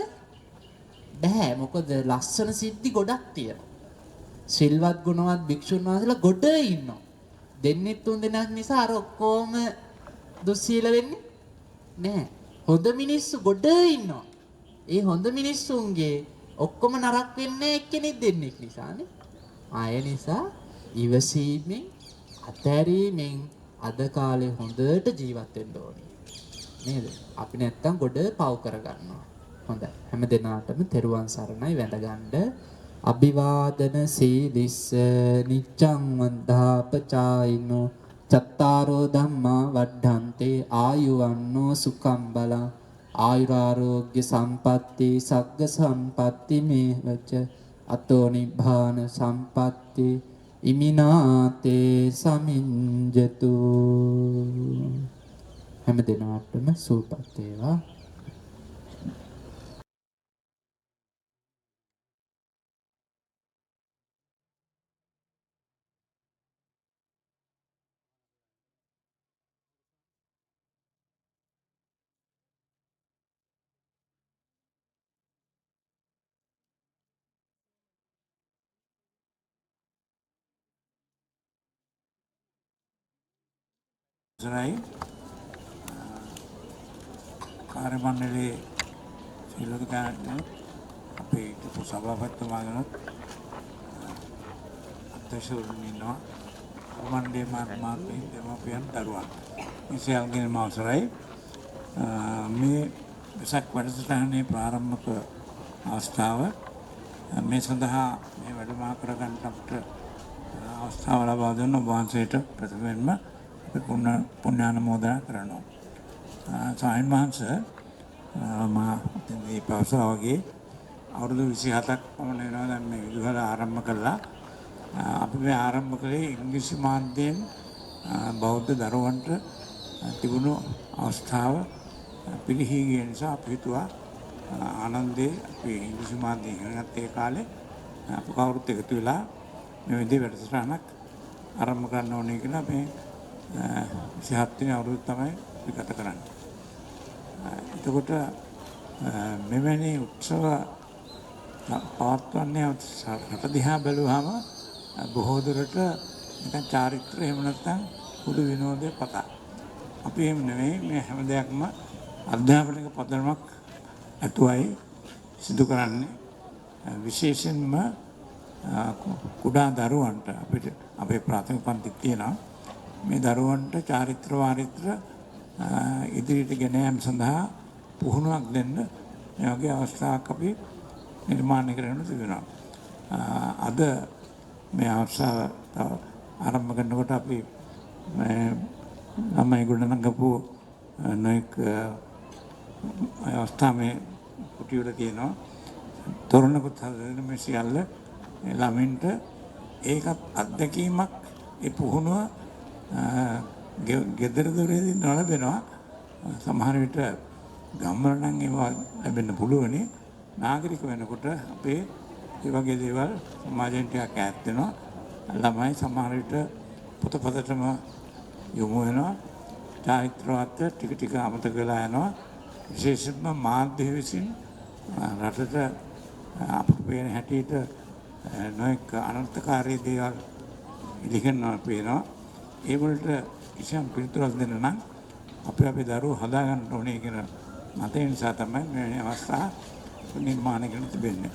බෑ. මොකද ලස්සන සිද්ධි ගොඩක් තියෙනවා. සිල්වත් ගුණවත් භික්ෂුන් වහන්සේලා ගොඩ ඉන්නවා. දෙන්නේ තුන් දෙනෙක් නිසා අර ඔක්කොම දුස්සීල වෙන්නේ නෑ. හොඳ මිනිස්සු ගොඩ ඉන්නවා. ඒ හොඳ මිනිස්සුන්ගේ ඔක්කොම නරක වෙන්නේ එක්කෙනෙක් දෙන්නෙක් නිසානේ. ආය නිසා ඉවසීමෙන් අතහැරීමෙන් අද කාලේ හොඳට ජීවත් වෙන්න ඕනේ. නේද? අපි නැත්තම් ගොඩ පව් කරගන්නවා. හොඳයි. හැම දිනාටම තෙරුවන් සරණයි වැඳගන්න. අභිවාදන සීලිස්ස නිච්ඡං වන්දාපචායිනෝ චත්තාරෝ ධම්මා වඩ්ඩන්තේ ආයුවන්නෝ සුඛං බලං ආයුරාෝග්‍ය සම්පatti සග්ග සම්පatti මේවච අතෝ නිබ්බාන සම්පatti ඉමිනාතේ සමිඤ්ජතු. හැම දිනාටම සුවපත් වේවා. සරයි කාර්ය මණ්ඩලයේ සියලු දෙනාට අපේ හිටපු සභාපතිතුමාගෙනුත් අධ්‍යක්ෂවරුන් ඉන්නවා. මණ්ඩලයේ මාත්මී දෙමාපියන් දරුවන් මේ සියල්ලගෙන් අවසරයි. මේ වෙසක් වැඩසටහනේ ප්‍රාරම්භක අවස්ථාව මේ සඳහා මේ වැඩම කරගන්නට අපට අවස්ථාව ලබා දුන්න ඔබ වහන්සේට ප්‍රථමයෙන්ම පුණ්‍යානුමෝදනා කරනවා. ස්වාමීන් වහන්සේ මා මේ පවසා වගේ අවුරුදු 27ක් පමණ වෙනවා දැන් මේ විදුහල ආරම්භ කළා. අපි මේ ආරම්භ කළේ ඉංග්‍රීසි මාධ්‍යයෙන් බෞද්ධ දරුවන්ට තිබුණු අවස්ථාව පිළිහි ගිය නිසා අපි හිතුවා ආනන්දේ අපි ඉංග්‍රීසි මාධ්‍යයෙන් ඉගෙන ගත්ත ඒ කාලේ අපි කවුරුත් එකතු වෙලා මේ විදිහේ වැඩසටහනක් ආරම්භ කරන්න ඕනේ කියලා මේ 27 වෙනි අවුරුද්ද තමයි අපි ගත කරන්නේ. එතකොට මෙවැනි උත්සව පවත්වන්නේ රට දිහා බැලුවාම බොහෝ දුරට නිකන් චාරිත්‍ර එහෙම නැත්නම් පොදු විනෝදයේ පතා. අපි එහෙම නෙවෙයි මේ හැම දෙයක්ම අධ්‍යාපනික පදනමක් ඇතුවයි සිදු කරන්නේ. විශේෂයෙන්ම කුඩා දරුවන්ට අපිට අපේ ප්‍රාථමික පන්ති තියෙනවා. මේ දරුවන්ට චාරිත්‍ර වාරිත්‍ර ඉදිරියට ගෙන යාම සඳහා පුහුණුවක් දෙන්න මේ වගේ අවස්ථාවක් අපි නිර්මාණය කරගෙන තිබෙනවා. අද මේ අවස්ථාව ආරම්භ කරනකොට අපි ළමයි ගොඩනගපු නොයෙක් අවස්ථා මේ කුටි වල තියෙනවා. තොරණකුත් හදන මේ සියල්ල ළමින්ට ඒකත් අත්දැකීමක් ඒ පුහුණුව ගෙදර දොරේදී නොලැබෙනවා. සමහර විට ගම්වල නම් ඒවා ලැබෙන්න පුළුවනි. නාගරික වෙනකොට අපේ ඒ වගේ දේවල් සමාජයෙන් ටිකක් ඈත් වෙනවා. ළමයි සමහර විට පොතපතටම යොමු වෙනවා. චාරිත්‍රවත් ටික ටික අමතක වෙලා යනවා. විශේෂයෙන්ම මාධ්‍ය විසින් රටට අපට පේන හැටියට නොයෙක් අනර්ථකාරී දේවල් ඉලිකනවා පේනවා. ඒ වලට කිසියම් පිළිතුරක් දෙන්න නම් අපේ දරුවෝ හදා ගන්න ඕනේ කියන මතය නිසා තමයි මේ අවස්ථාව නිර්මාණය කරන්න තිබෙන්නේ.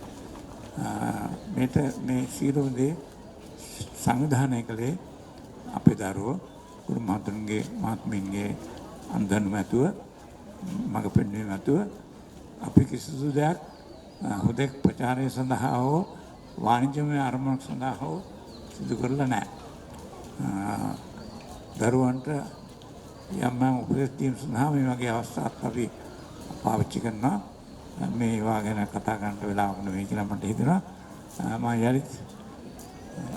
මේ සියලුම දේ සංවිධානය කළේ අපේ දරුවෝ ගුරු මහතුන්ගේ මහත්මින්ගේ අන්දනුම ඇතුව මඟ පෙන්වීම ඇතුව අපි කිසිදු දෙයක් හුදෙක් ප්‍රචාරය සඳහා හෝ වාණිජ්‍යමය අරමුණක් සඳහා හෝ සිදු කරලා නැහැ. දරුවන්ට යම් උපදෙස් දීම සඳහා මේ වගේ අවස්ථාවක් අපි පාවිච්චි කරනවා. මේ ඒවා ගැන කතා කරන්න වෙලාවක් නෙවෙයි කියලා මට හිතෙනවා. මම යලිත්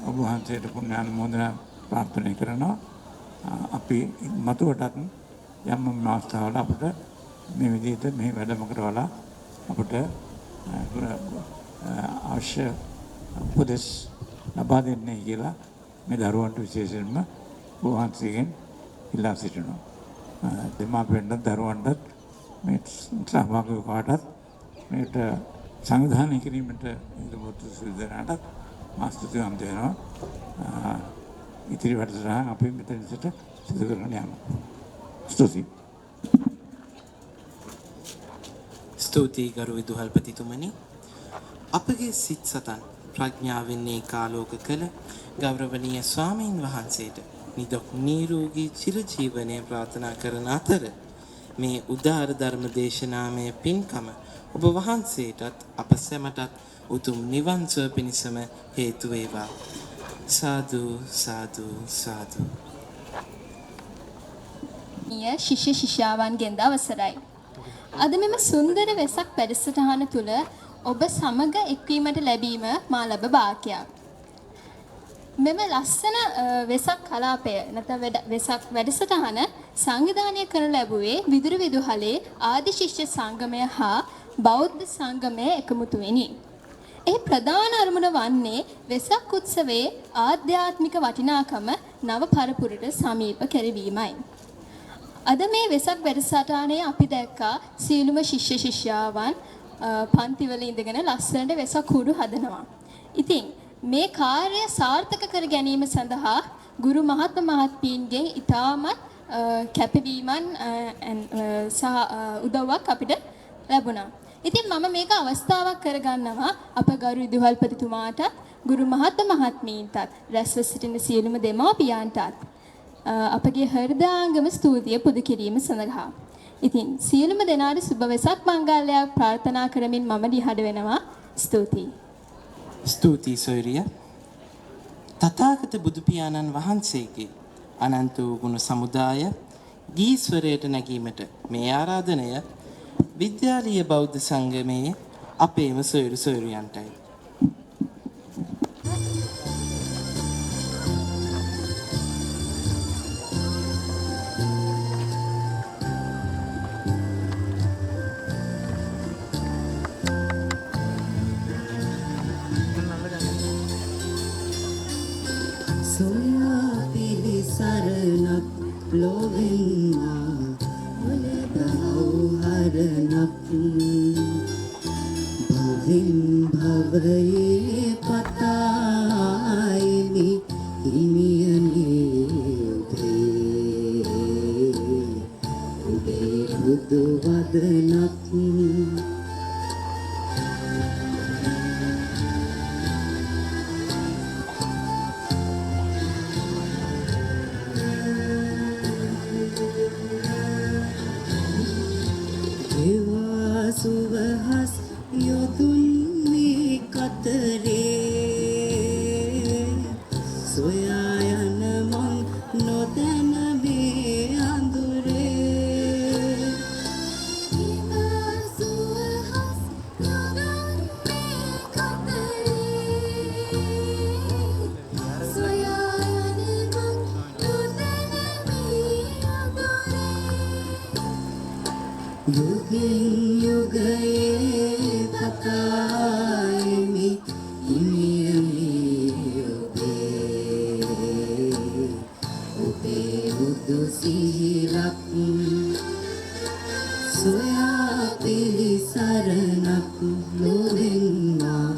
ඔබ වහන්සේට පුණ්‍යානුමෝදනා ප්‍රාර්ථනා කරනවා. අපි මතුවටත් යම් අවස්ථාවල අපිට මේ විදිහට මේ වැඩම කරවලා අපිට අවශ්‍ය උපදෙස් ලබා දෙන්නේ කියලා මේ දරුවන්ට විශේෂයෙන්ම වහන්සේගෙන් ඉල්ලා සිටිනවා. දෙමාපියන්ට දරුවන්ට මේ සහභාගී වූ මේට සංවිධානය කිරීමට ඉදිරිපත් සිදුවනට මාස්තුතිවන්ත වෙනවා. ඉතිරි වැඩසටහන අපි මෙතන සිට සිදු කරගෙන යමු. ස්තුතියි. ස්තුතියි ගරු විදුහල්පතිතුමනි. අපගේ සිත් සතන් ප්‍රඥාවෙන් ඒකාලෝක කළ ගෞරවනීය ස්වාමීන් වහන්සේට නිදුක් නිරෝගී චිරජීවනය ප්‍රාර්ථනා කරන අතර මේ උදාර ධර්ම දේශනාමය පින්කම ඔබ වහන්සේටත් අප සැමටත් උතුම් නිවන් සුව පිණිසම හේතු වේවා. සාදු සාදු සාදු. ශිෂ්‍ය ශිෂ්‍යාවන්ගෙන්ද අවසරයි. අද මෙම සුන්දර වෙසක් වැඩසටහන තුළ ඔබ සමග එක්වීමට ලැබීම මා ලැබ භාග්‍යයක්. මෙම ලස්සන වෙසක් කලාපය නැත්නම් වෙසක් වැඩසටහන සංවිධානය කරන ලැබුවේ විදුරු විදුහලේ ආදි ශිෂ්‍ය සංගමය හා බෞද්ධ සංගමය එකමුතුවෙනි. ඒ ප්‍රධාන අරමුණ වන්නේ වෙසක් උත්සවයේ ආධ්‍යාත්මික වටිනාකම නව පරපුරට සමීප කරවීමයි. අද මේ වෙසක් වැඩසටහනේ අපි දැක්කා සීලුම ශිෂ්‍ය ශිෂ්‍යාවන් පන්තිවල ඉඳගෙන ලස්සනට වෙසක් කුඩු හදනවා. ඉතින් මේ කාර්යය සාර්ථක කර ගැනීම සඳහා ගුරු මහත්ම මහත්මීන්ගෙන් ඉතාමත් කැපවීමන් සහ උදව්වක් අපිට ලැබුණා. ඉතින් මම මේක අවස්ථාවක් කරගන්නවා අප ගරු විදුහල්පතිතුමාට ගුරු මහත්ම මහත්මීන්ටත් රැස්ව සිටින සියලුම දෙමාපියන්ටත් අපගේ හෘදයාංගම ස්තුතිය පුද කිරීම සඳහා. ඉතින් සියලුම දෙනාට සුබ වෙසක් මංගල්‍යයක් ප්‍රාර්ථනා කරමින් මම දිහඩ වෙනවා. ස්තුතියි. ස්තුතියි සොයුරිය. තථාගත බුදු පියාණන් වහන්සේගේ අනන්ත වූ ගුණ සමුදාය ගීස්වරයට නැගීමට මේ ආරාධනය විද්‍යාලීය බෞද්ධ සංගමයේ අපේම සොයුරු සොයුරියන්ටයි. සොයා පිළිසරණක් ලොවෙන්නා වලදහවහරණක් භවෙන් භවයේ පතායිනි හිමියනේ උදේ බුදු වදනක් සුවහස් යොදුන් මේ කතරේ සොයා යන මං නොදැන මේ අඳුරේ සුවහස් යොදුන් මේ කතරේ සොයා යන මං නොදැන මේ අඳුරේ යුගින් යුගයේ පතායිමි හිමියමි ඔබේ බුදු සිහිරක් සොයා පිළිසරණක් ලොවෙන්නා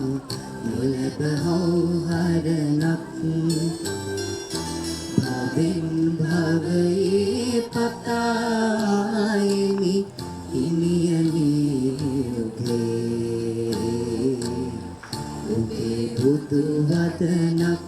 නොලැබ හවුහරණක් භවෙන් භවයේ පතායිමි ඔබේ බුදු වදනක්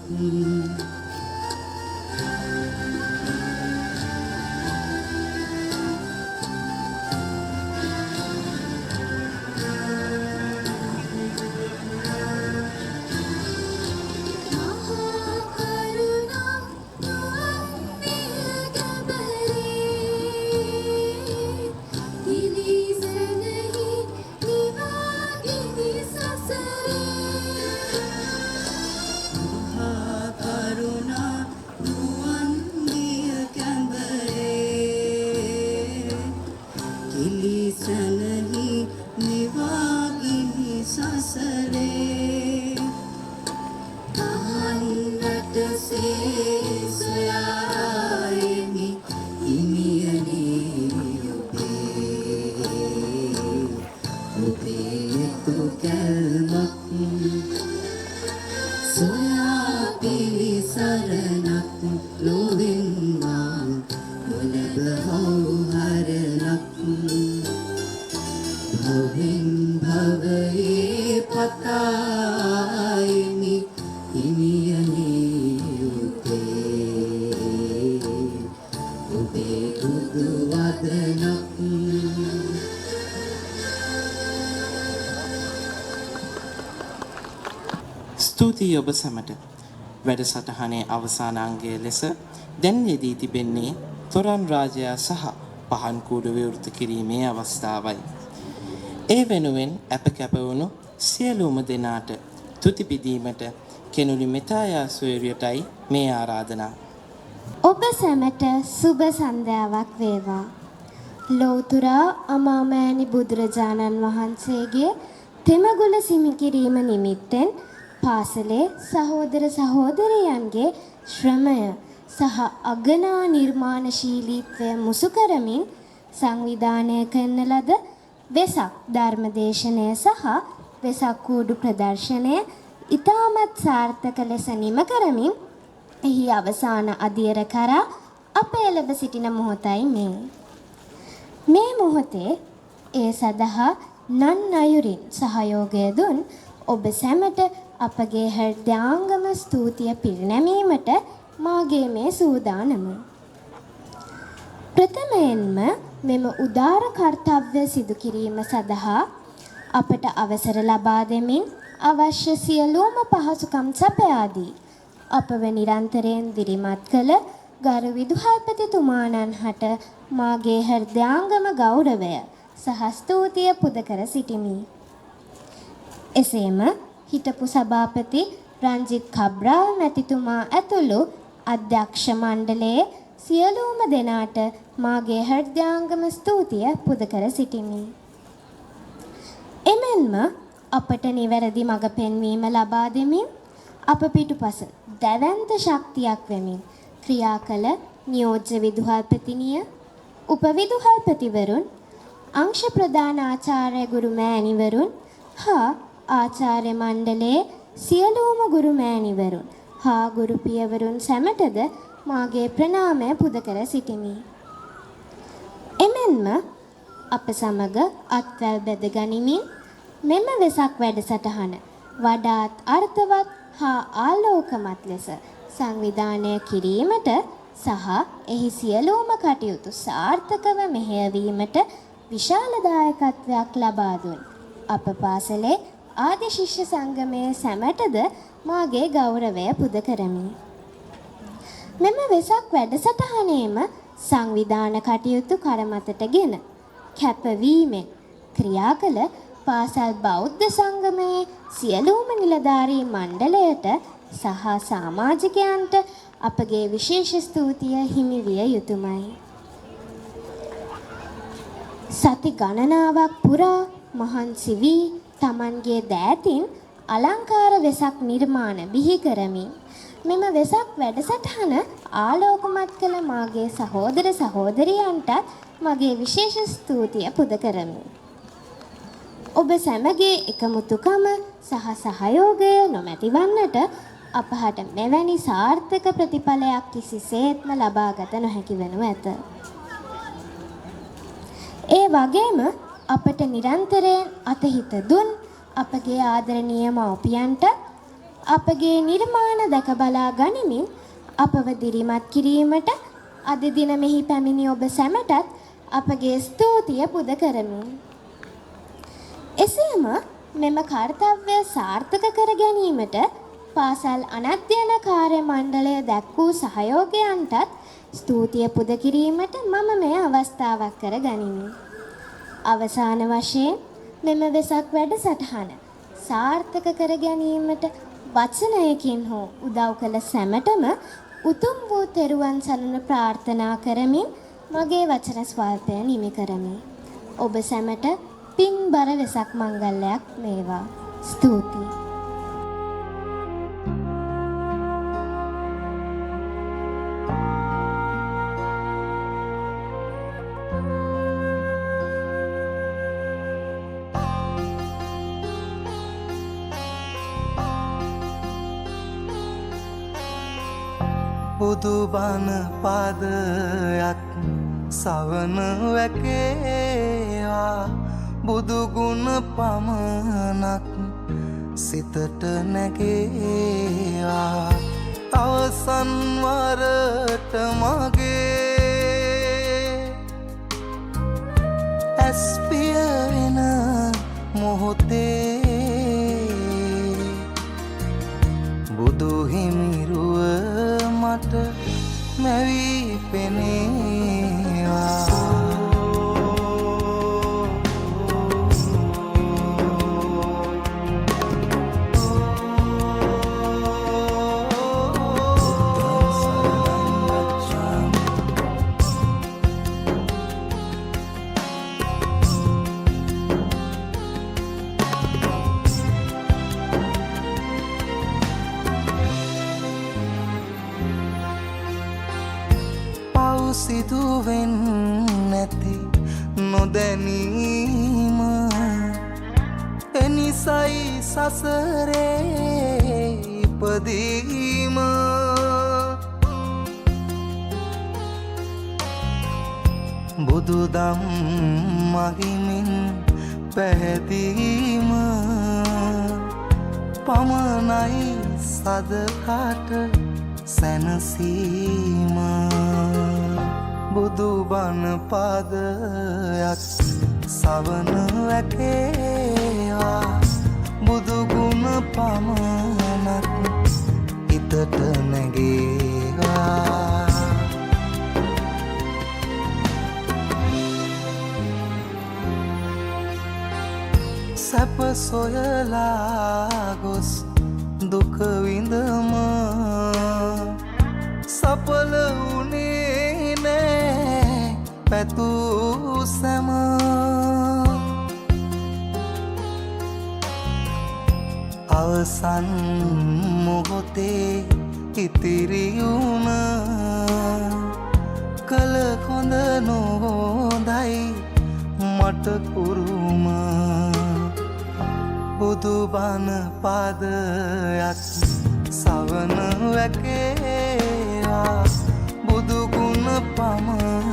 ස්තුතියි ඔබ සැමට. වැඩසටහනේ අවසාන අංගය ලෙස දැන් යෙදී තිබෙන්නේ තොරන් රාජයා සහ පහන් කූඩු විවෘත කිරීමේ අවස්ථාවයි. ඒ වෙනුවෙන් අප කැප වුණු සියලුම දෙනාට තුති පිදීමට කෙනුලි මෙතායා සොයුරියටයි මේ ආරාධනා. ඔබ සැමට සුබ සන්ධ්‍යාවක් වේවා. ලෞතුරා අමාමෑණි බුදුරජාණන් වහන්සේගේ තෙමගුල සිමි කිරීම නිමිත්තෙන් පාසලේ සහෝදර සහෝදරියන්ගේ ශ්‍රමය සහ අගනා නිර්මාණශීලීත්වය මුසු කරමින් සංවිධානය කරන ලද වෙසක් ධර්මදේශනය සහ වෙසක් කූඩු ප්‍රදර්ශනය ඉතාමත් සාර්ථක ලෙස නිම කරමින් එහි අවසාන අදියර කරා අප එළඹ සිටින මොහොතයි මේ. මේ මොහොතේ ඒ සඳහා නන් අයුරින් සහයෝගය දුන් ඔබ සැමට අපගේ හෘදයාංගම ස්තුතිය පිරිනැමීමට මාගේ මේ සූදානම. ප්‍රථමයෙන්ම මෙම උදාර කර්තව්‍ය සිදු කිරීම සඳහා අපට අවසර ලබා දෙමින් අවශ්‍ය සියලුම පහසුකම් සපයා දී අපව නිරන්තරයෙන් දිරිමත් කළ ගරු විදුහල්පතිතුමාණන් හට මාගේ හෘදයාංගම ගෞරවය සහ ස්තුතිය පුද කර සිටිමි. එසේම හිටපු සභාපති රංජිත් කබ්‍රාල් මැතිතුමා ඇතුළු අධ්‍යක්ෂ මණ්ඩලයේ සියලුම දෙනාට මාගේ හෘදයාංගම ස්තුතිය පුද කර සිටිමි. එමෙන්ම අපට නිවැරදි මඟ පෙන්වීම ලබා දෙමින් අප පිටුපස දැවැන්ත ශක්තියක් වෙමින් ක්‍රියා කළ නියෝජ්‍ය විදුහල්පතිනිය, උපවිදුහල්පතිවරුන්, අංශ ප්‍රධාන ආචාර්ය ගුරු මෑණිවරුන් හා ආචාර්ය මණ්ඩලයේ සියලුම ගුරු මෑණිවරුන් හා ගුරු පියවරුන් සැමටද මාගේ ප්‍රණාමය පුද කර සිටිමි. එමෙන්ම අප සමග අත්වැල් බැද ගනිමින් මෙම වෙසක් වැඩසටහන වඩාත් අර්ථවත් හා ආලෝකමත් ලෙස සංවිධානය කිරීමට සහ එහි සියලුම කටයුතු සාර්ථකව මෙහෙයවීමට විශාල දායකත්වයක් ලබා දුන් අප පාසලේ ආදි ශිෂ්‍ය සංගමයේ සැමටද මාගේ ගෞරවය පුද කරමි. මෙම වෙසක් වැඩසටහනේම සංවිධාන කටයුතු කරමතටගෙන කැපවීමෙන් ක්‍රියා කළ පාසල් බෞද්ධ සංගමයේ සියලුම නිලධාරී මණ්ඩලයට සහ සමාජිකයන්ට අපගේ විශේෂ ස්තුතිය හිමි විය යුතුමයි. සති ගණනාවක් පුරා මහන්සි වී Tamanගේ දෑතින් අලංකාර වෙසක් නිර්මාණ බිහි කරමින් මෙම වෙසක් වැඩසටහන ආලෝකමත් කළ මාගේ සහෝදර සහෝදරියන්ට මගේ විශේෂ ස්තුතිය පුද කරමි. ඔබ සැමගේ එකමුතුකම සහ සහයෝගය නොමැති වන්නට අපහට මෙවැනි සාර්ථක ප්‍රතිඵලයක් කිසිසේත්ම ලබාගත නොහැකි වනු ඇත. ඒ වගේම අපට නිරන්තරයෙන් අතහිත දුන් අපගේ ආදරණීය මව්පියන්ට අපගේ නිර්මාණ දැක බලා ගනිමින් අපව දිරිමත් කිරීමට අද දින මෙහි පැමිණි ඔබ සැමටත් අපගේ ස්තුතිය පුද කරමි. එසේම මෙම කාර්යය සාර්ථක කර ගැනීමට පාසල් අනධ්‍යයන කාර්ය මණ්ඩලය දැක් වූ සහයෝගයන්ටත් ස්තුතිය පුද කිරීමට මම මේ අවස්ථාවක් කර ගනිමි. අවසාන වශයෙන් මෙම වෙසක් වැඩසටහන සාර්ථක කර ගැනීමට වචනයකින් හෝ උදව් කළ සැමටම උතුම් වූ තෙරුවන් සරණ ප්‍රාර්ථනා කරමින් මගේ වචන ස්වල්පය නිමි කරමි. ඔබ සැමට පින්බර වෙසක් මංගල්‍යයක් වේවා. ස්තුතියි. බුදුබණ පාදයක් සවන වැකේවා බුදුගුණ පමණක් සිතට නැගේවා අවසන් වරට මගේ ඇස්පිය වෙන මොහොතේ බුදු හිමිරුව මට මැවී පෙනේවා. සිදුවෙන් නැති නොදැනීම එනිසයි සසරේ ඉපදීම බුදුදම් මගිමින් පැහැදීම පමණයි සදකට සැනසීම බුදුබණ පාදයක් සවන වැකේවා බුදුගුණ පමණක් හිතට නැගේවා. සැප සොයලා ගොස් දුක විඳම සපල වුණේ නෑ පැtuu සැම අවසන් මොහොතේ ඉතිරියුණ කළ කොඳ නොහොඳයි මට කුරුම බුදුබණ පාදයක් සවන වැකේවා බුදුගුණ පමණ